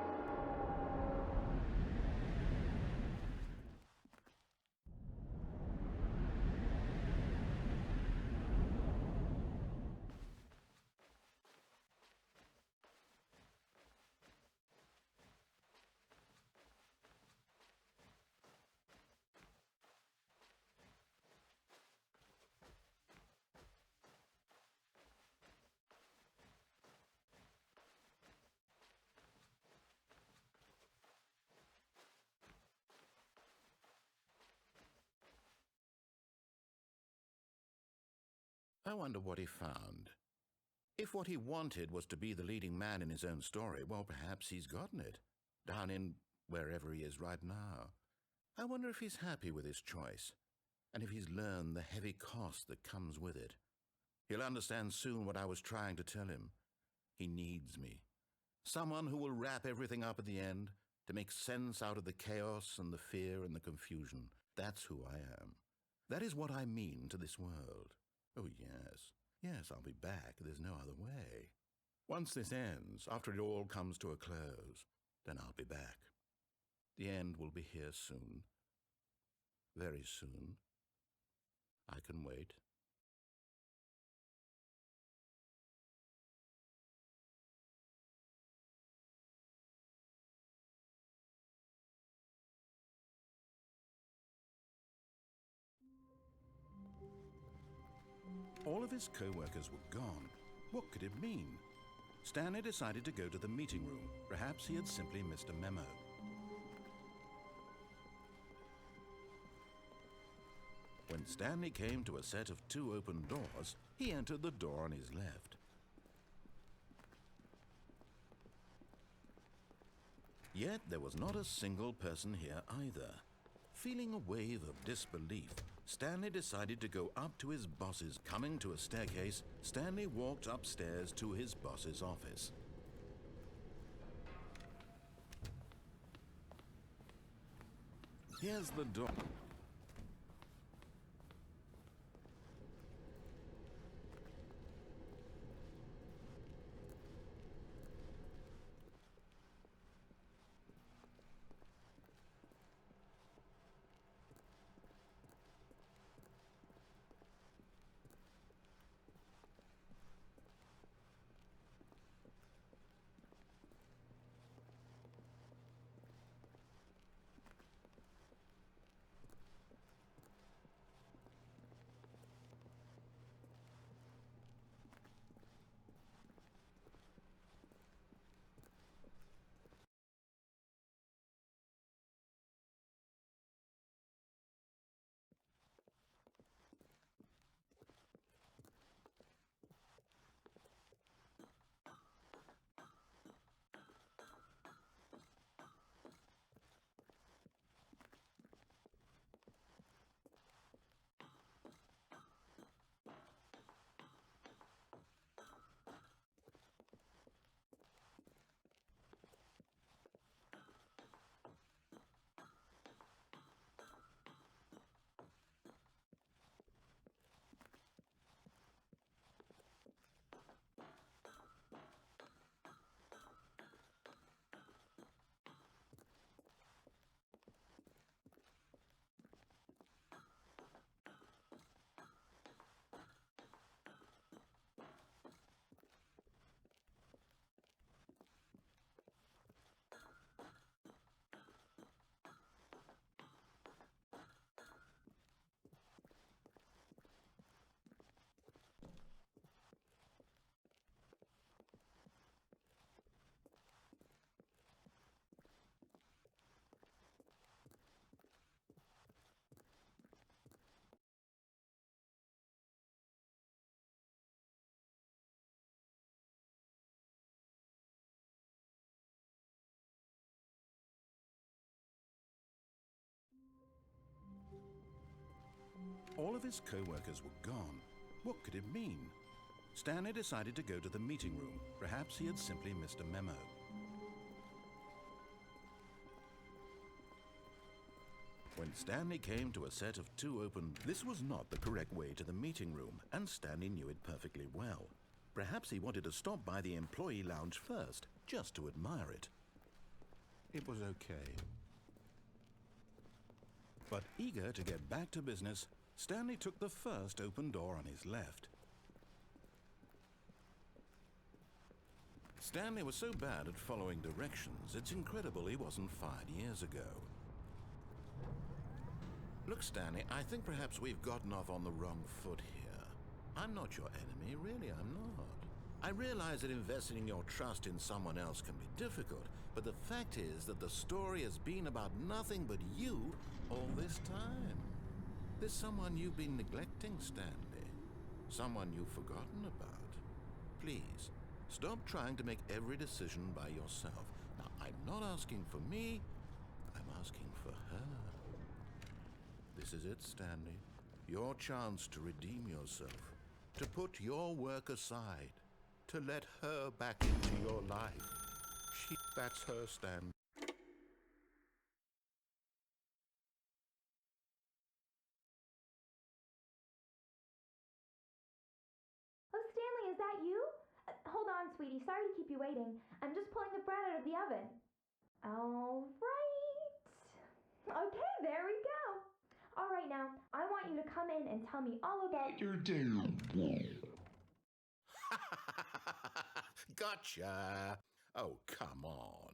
I wonder what he found. If what he wanted was to be the leading man in his own story, well, perhaps he's gotten it, down in wherever he is right now. I wonder if he's happy with his choice, and if he's learned the heavy cost that comes with it. He'll understand soon what I was trying to tell him. He needs me. Someone who will wrap everything up at the end, to make sense out of the chaos and the fear and the confusion. That's who I am. That is what I mean to this world. Oh, yes. Yes, I'll be back. There's no other way. Once this ends, after it all comes to a close, then I'll be back. The end will be here soon. Very soon. I can wait. All of his co-workers were gone. What could it mean? Stanley decided to go to the meeting room. Perhaps he had simply missed a memo. When Stanley came to a set of 2 open doors, he entered the door on his left. Yet there was not a single person here either. Feeling a wave of disbelief, Stanley decided to go up to his boss's. Coming to a staircase, Stanley walked upstairs to his boss's office. Here's the door. All of his co-workers were gone. What could it mean? Stanley decided to go to the meeting room. Perhaps he had simply missed a memo. When Stanley came to a set of 2 open, this was not the correct way to the meeting room, and Stanley knew it perfectly well. Perhaps he wanted to stop by the employee lounge first, just to admire it. It was okay. But eager to get back to business, Stanley took the first open door on his left. Stanley was so bad at following directions, it's incredible he wasn't fired years ago. Look, Stanley, I think perhaps we've gotten off on the wrong foot here. I'm not your enemy, really, I'm not. I realize that investing your trust in someone else can be difficult, but the fact is that the story has been about nothing but you all this time. There's someone you've been neglecting, Stanley. Someone you've forgotten about. Please, stop trying to make every decision by yourself. Now, I'm not asking for me, I'm asking for her. This is it, Stanley. Your chance to redeem yourself. To put your work aside. To let her back into your life. That's her, Stanley. Oh, Stanley, is that you? Hold on, sweetie. Sorry to keep you waiting. I'm just pulling the bread out of the oven. All right. Okay, there we go. All right, now, I want you to come in and tell me all about your day. Gotcha! Oh, come on.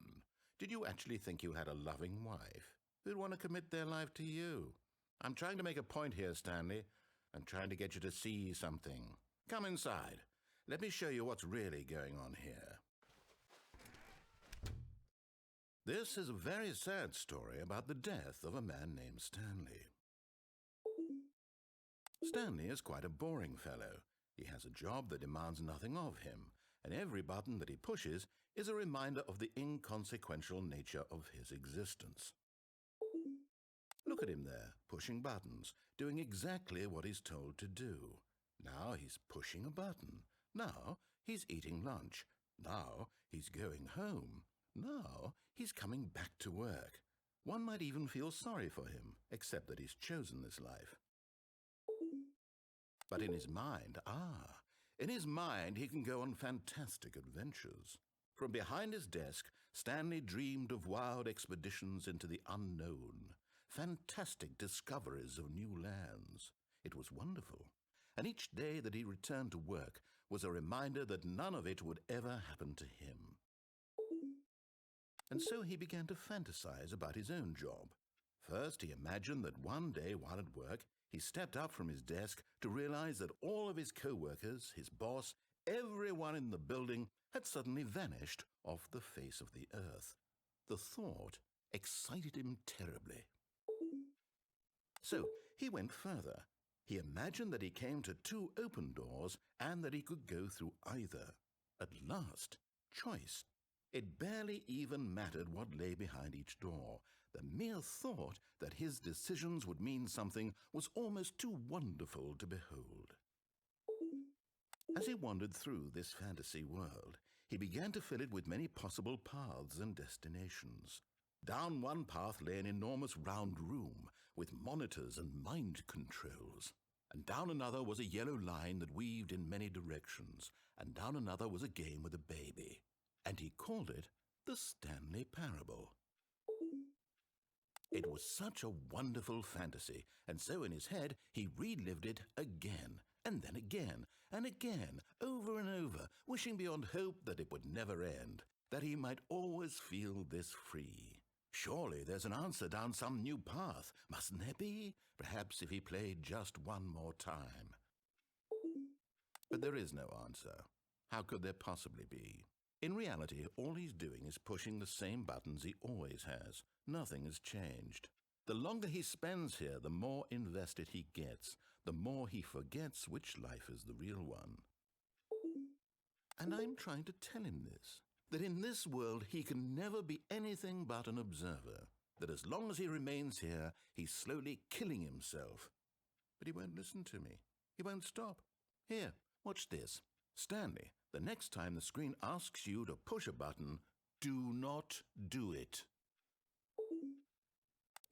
Did you actually think you had a loving wife who'd want to commit their life to you? I'm trying to make a point here, Stanley. I'm trying to get you to see something. Come inside. Let me show you what's really going on here. This is a very sad story about the death of a man named Stanley. Stanley is quite a boring fellow. He has a job that demands nothing of him, and every button that he pushes is a reminder of the inconsequential nature of his existence. Look at him there, pushing buttons, doing exactly what he's told to do. Now he's pushing a button. Now he's eating lunch. Now he's going home. Now he's coming back to work. One might even feel sorry for him, except that he's chosen this life. But in his mind, he can go on fantastic adventures. From behind his desk, Stanley dreamed of wild expeditions into the unknown, fantastic discoveries of new lands. It was wonderful, and each day that he returned to work was a reminder that none of it would ever happen to him. And so he began to fantasize about his own job. First, he imagined that one day while at work, he stepped up from his desk to realize that all of his co-workers, his boss, everyone in the building had suddenly vanished off the face of the earth. The thought excited him terribly. So he went further. He imagined that he came to 2 open doors and that he could go through either. At last, choice. It barely even mattered what lay behind each door. The mere thought that his decisions would mean something was almost too wonderful to behold. As he wandered through this fantasy world, he began to fill it with many possible paths and destinations. Down one path lay an enormous round room with monitors and mind controls. And down another was a yellow line that weaved in many directions. And down another was a game with a baby. And he called it the Stanley Parable. It was such a wonderful fantasy, and so in his head he relived it again, and then again, and again, over and over, wishing beyond hope that it would never end, that he might always feel this free. Surely there's an answer down some new path, mustn't there be? Perhaps if he played just one more time. But there is no answer. How could there possibly be? In reality, all he's doing is pushing the same buttons he always has. Nothing has changed. The longer he spends here, the more invested he gets, the more he forgets which life is the real one. And I'm trying to tell him this, that in this world he can never be anything but an observer, that as long as he remains here, he's slowly killing himself. But he won't listen to me. He won't stop. Here, watch this. Stanley, the next time the screen asks you to push a button, do not do it.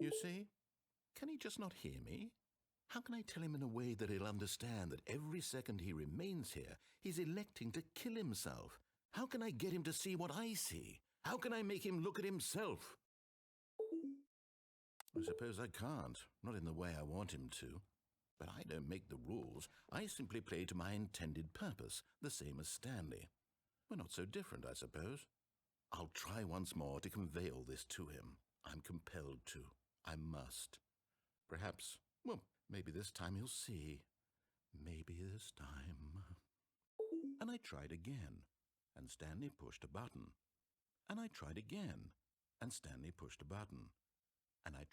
You see? Can he just not hear me? How can I tell him in a way that he'll understand that every second he remains here, he's electing to kill himself? How can I get him to see what I see? How can I make him look at himself? I suppose I can't, not in the way I want him to. But I don't make the rules. I simply play to my intended purpose, the same as Stanley. We're not so different, I suppose. I'll try once more to convey all this to him. I'm compelled to. I must. Perhaps, well, maybe this time he'll see. Maybe this time. And I tried again, and Stanley pushed a button. And I tried again, and Stanley pushed a button. And I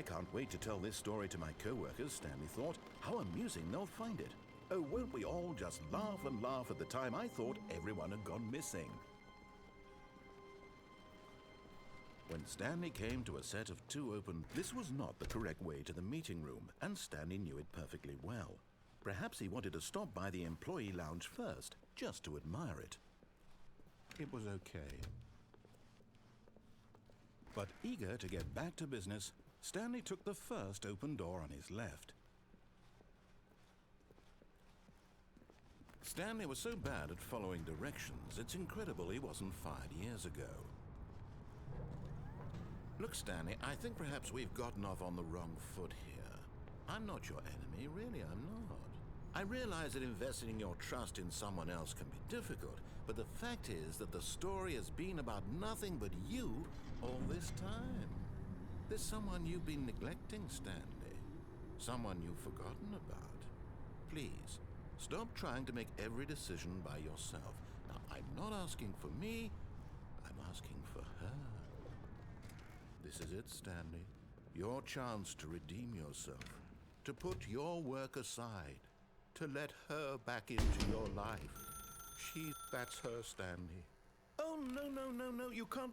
can't wait to tell this story to my co-workers, Stanley thought. How amusing they'll find it. Oh, won't we all just laugh and laugh at the time I thought everyone had gone missing. When Stanley came to a set of 2 open, this was not the correct way to the meeting room, and Stanley knew it perfectly well. Perhaps he wanted to stop by the employee lounge first, just to admire it. It was okay. But eager to get back to business, Stanley took the first open door on his left. Stanley was so bad at following directions, it's incredible he wasn't fired years ago. Look, Stanley, I think perhaps we've gotten off on the wrong foot here. I'm not your enemy, really, I'm not. I realize that investing your trust in someone else can be difficult, but the fact is that the story has been about nothing but you all this time. There's someone you've been neglecting, Stanley. Someone you've forgotten about. Please, stop trying to make every decision by yourself. Now, I'm not asking for me, I'm asking for her. This is it, Stanley. Your chance to redeem yourself. To put your work aside. To let her back into your life. That's her, Stanley. Oh, no, you can't.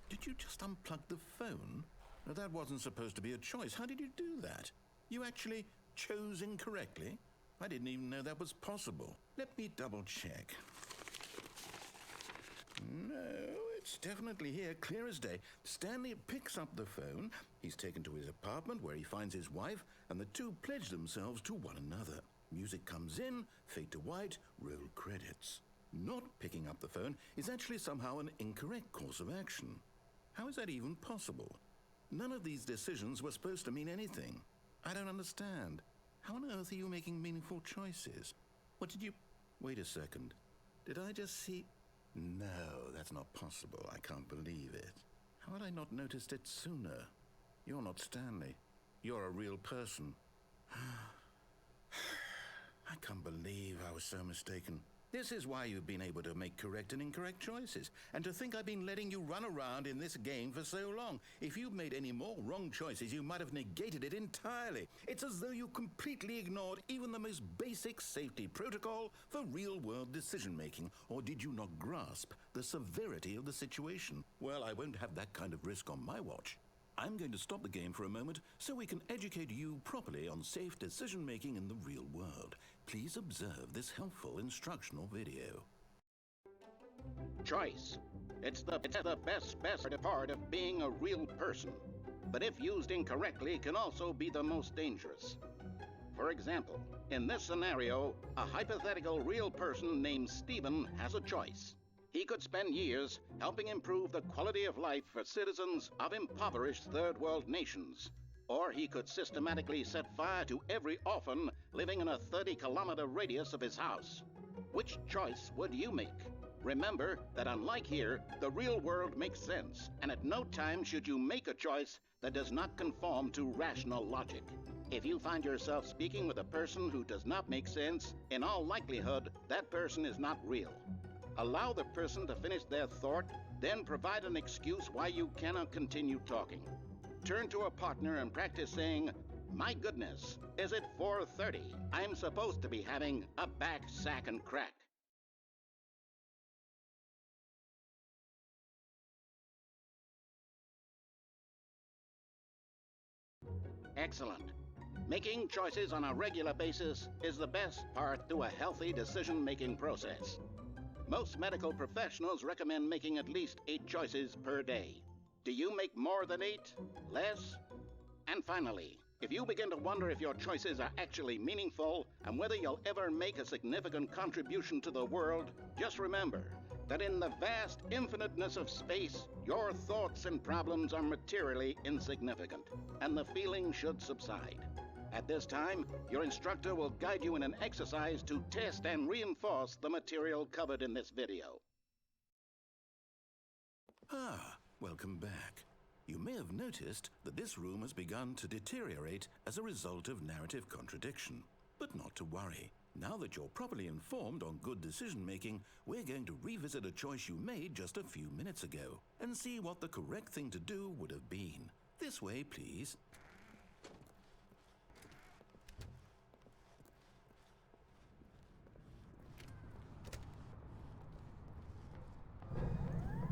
Did you just unplug the phone? Now, that wasn't supposed to be a choice. How did you do that? You actually chose incorrectly? I didn't even know that was possible. Let me double check. No, it's definitely here, clear as day. Stanley picks up the phone. He's taken to his apartment where he finds his wife, and the two pledge themselves to one another. Music comes in, fade to white, roll credits. Not picking up the phone is actually somehow an incorrect course of action. How is that even possible? None of these decisions were supposed to mean anything. I don't understand. How on earth are you making meaningful choices? What did you... Wait a second. Did I just see... No, that's not possible. I can't believe it. How had I not noticed it sooner? You're not Stanley. You're a real person. I can't believe I was so mistaken. This is why you've been able to make correct and incorrect choices. And to think I've been letting you run around in this game for so long. If you'd made any more wrong choices, you might have negated it entirely. It's as though you completely ignored even the most basic safety protocol for real-world decision-making. Or did you not grasp the severity of the situation? Well, I won't have that kind of risk on my watch. I'm going to stop the game for a moment so we can educate you properly on safe decision-making in the real world. Please observe this helpful instructional video. Choice. It's the best part of being a real person. But if used incorrectly, can also be the most dangerous. For example, in this scenario, a hypothetical real person named Stephen has a choice. He could spend years helping improve the quality of life for citizens of impoverished third world nations. Or he could systematically set fire to every orphan living in a 30-kilometer radius of his house. Which choice would you make? Remember that unlike here, the real world makes sense, and at no time should you make a choice that does not conform to rational logic. If you find yourself speaking with a person who does not make sense, in all likelihood, that person is not real. Allow the person to finish their thought, then provide an excuse why you cannot continue talking. Turn to a partner and practice saying, "My goodness, is it 4:30? I'm supposed to be having a back, sack, and crack." Excellent. Making choices on a regular basis is the best part to a healthy decision-making process. Most medical professionals recommend making at least 8 choices per day. Do you make more than 8? Less? And finally, if you begin to wonder if your choices are actually meaningful and whether you'll ever make a significant contribution to the world, just remember that in the vast infiniteness of space, your thoughts and problems are materially insignificant, and the feeling should subside. At this time, your instructor will guide you in an exercise to test and reinforce the material covered in this video. Welcome back. You may have noticed that this room has begun to deteriorate as a result of narrative contradiction. But not to worry. Now that you're properly informed on good decision-making, we're going to revisit a choice you made just a few minutes ago and see what the correct thing to do would have been. This way, please.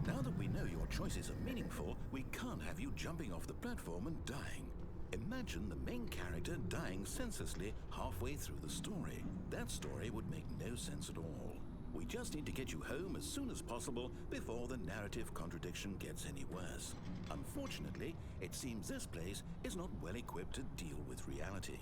Now that we know your choices are meaningful, we can't have you jumping off the platform and dying. Imagine the main character dying senselessly halfway through the story. That story would make no sense at all. We just need to get you home as soon as possible before the narrative contradiction gets any worse. Unfortunately, it seems this place is not well equipped to deal with reality.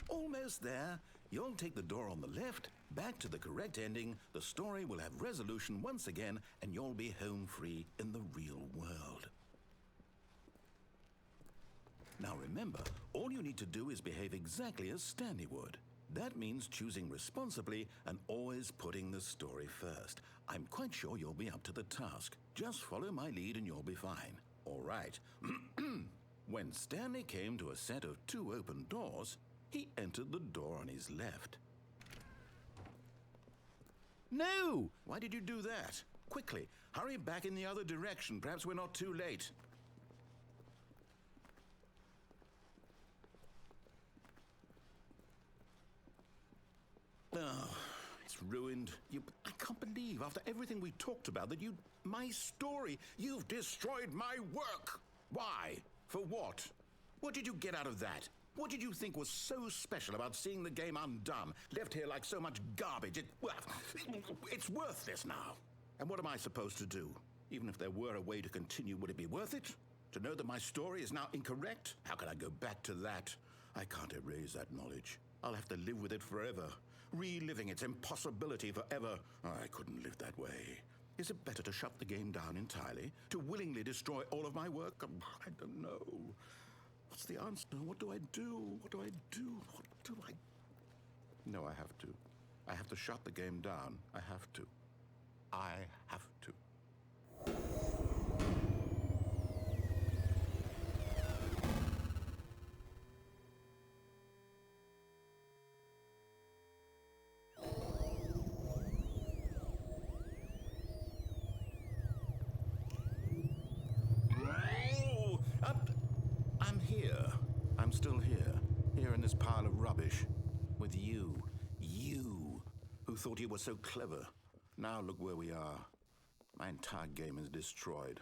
Almost there. You'll take the door on the left, back to the correct ending, the story will have resolution once again, and you'll be home free in the real world. Now remember, all you need to do is behave exactly as Stanley would. That means choosing responsibly and always putting the story first. I'm quite sure you'll be up to the task. Just follow my lead and you'll be fine. All right. When Stanley came to a set of 2 open doors, he entered the door on his left. No! Why did you do that? quickly. Hurry back in the other direction. Perhaps we're not too late. Oh, it's ruined. I can't believe, after everything we talked about, that my story, you've destroyed my work. Why? For what? What did you get out of that? What did you think was so special about seeing the game undone, left here like so much garbage? It's worthless now. And what am I supposed to do? Even if there were a way to continue, would it be worth it? To know that my story is now incorrect? How can I go back to that? I can't erase that knowledge. I'll have to live with it forever, reliving its impossibility forever. I couldn't live that way. Is it better to shut the game down entirely? To willingly destroy all of my work? I don't know. What's the answer? What do I do? What do I do? What do I... No, I have to. I have to shut the game down. I have to. I have to. I'm here. I'm still here. Here in this pile of rubbish. With you. You. Who thought you were so clever. Now look where we are. My entire game is destroyed.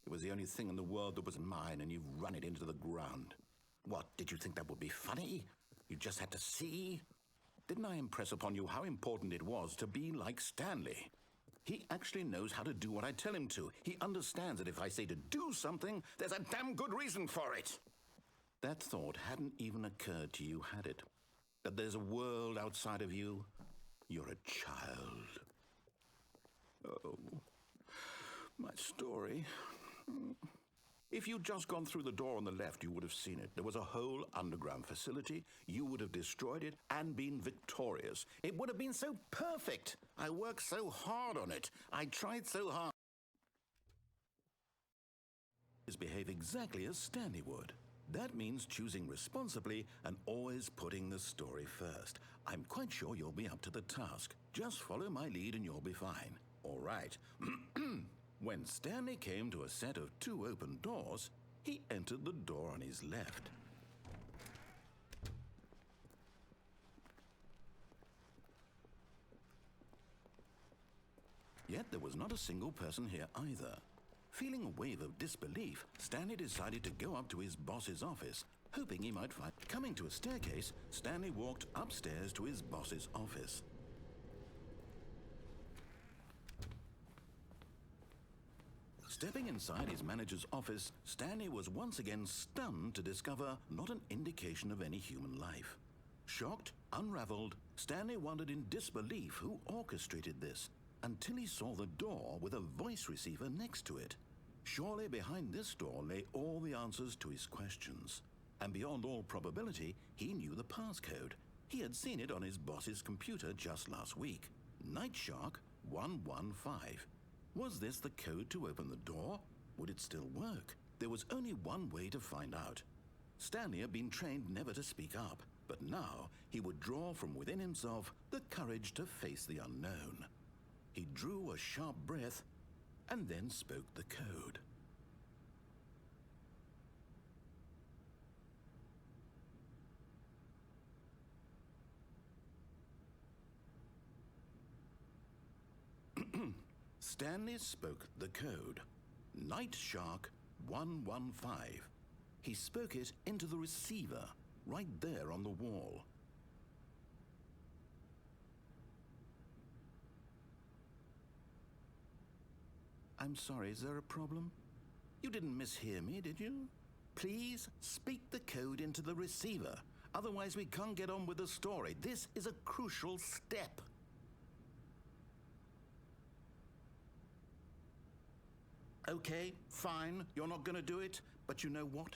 It was the only thing in the world that was mine, and you've run it into the ground. What, did you think that would be funny? You just had to see? Didn't I impress upon you how important it was to be like Stanley? He actually knows how to do what I tell him to. He understands that if I say to do something, there's a damn good reason for it. That thought hadn't even occurred to you, had it? That there's a world outside of you? You're a child. Oh, my story. If you'd just gone through the door on the left, you would have seen it. There was a whole underground facility. You would have destroyed it and been victorious. It would have been so perfect. I worked so hard on it. I tried so hard. Behave exactly as Stanley would. That means choosing responsibly and always putting the story first. I'm quite sure you'll be up to the task. Just follow my lead and you'll be fine. All right. When Stanley came to a set of 2 open doors, he entered the door on his left. Yet there was not a single person here either. Feeling a wave of disbelief, Stanley decided to go up to his boss's office, hoping he might find... Coming to a staircase, Stanley walked upstairs to his boss's office. Stepping inside his manager's office, Stanley was once again stunned to discover not an indication of any human life. Shocked, unraveled, Stanley wondered in disbelief who orchestrated this, until he saw the door with a voice receiver next to it. Surely behind this door lay all the answers to his questions. And beyond all probability, he knew the passcode. He had seen it on his boss's computer just last week. Night Shark 115. Was this the code to open the door? Would it still work? There was only one way to find out. Stanley had been trained never to speak up, but now he would draw from within himself the courage to face the unknown. He drew a sharp breath and then spoke the code. Stanley spoke the code. Night Shark 115. He spoke it into the receiver, right there on the wall. I'm sorry, is there a problem? You didn't mishear me, did you? Please speak the code into the receiver. Otherwise we can't get on with the story. This is a crucial step. Okay, fine, you're not gonna do it, but you know what?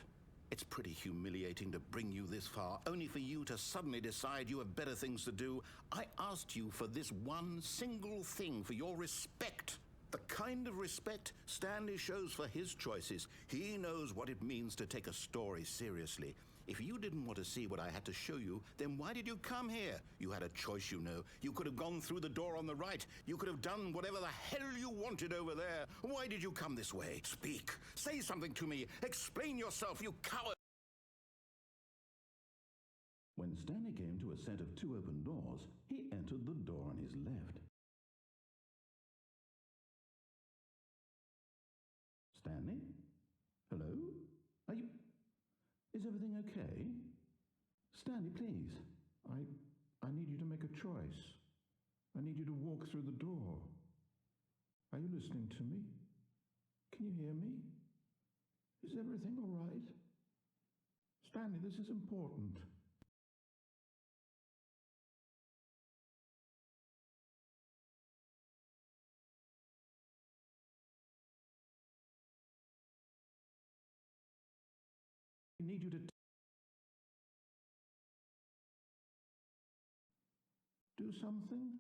It's pretty humiliating to bring you this far, only for you to suddenly decide you have better things to do. I asked you for this one single thing, for your respect. The kind of respect Stanley shows for his choices. He knows what it means to take a story seriously. If you didn't want to see what I had to show you, then why did you come here? You had a choice, you know. You could have gone through the door on the right. You could have done whatever the hell you wanted over there. Why did you come this way? Speak. Say something to me. Explain yourself, you coward. When Stanley came to a set of 2 open doors, he entered the door on his left. Stanley? Hello? Are you... Is everything okay? Stanley, please. I need you to make a choice. I need you to walk through the door. Are you listening to me? Can you hear me? Is everything all right? Stanley, this is important. I need you to do something.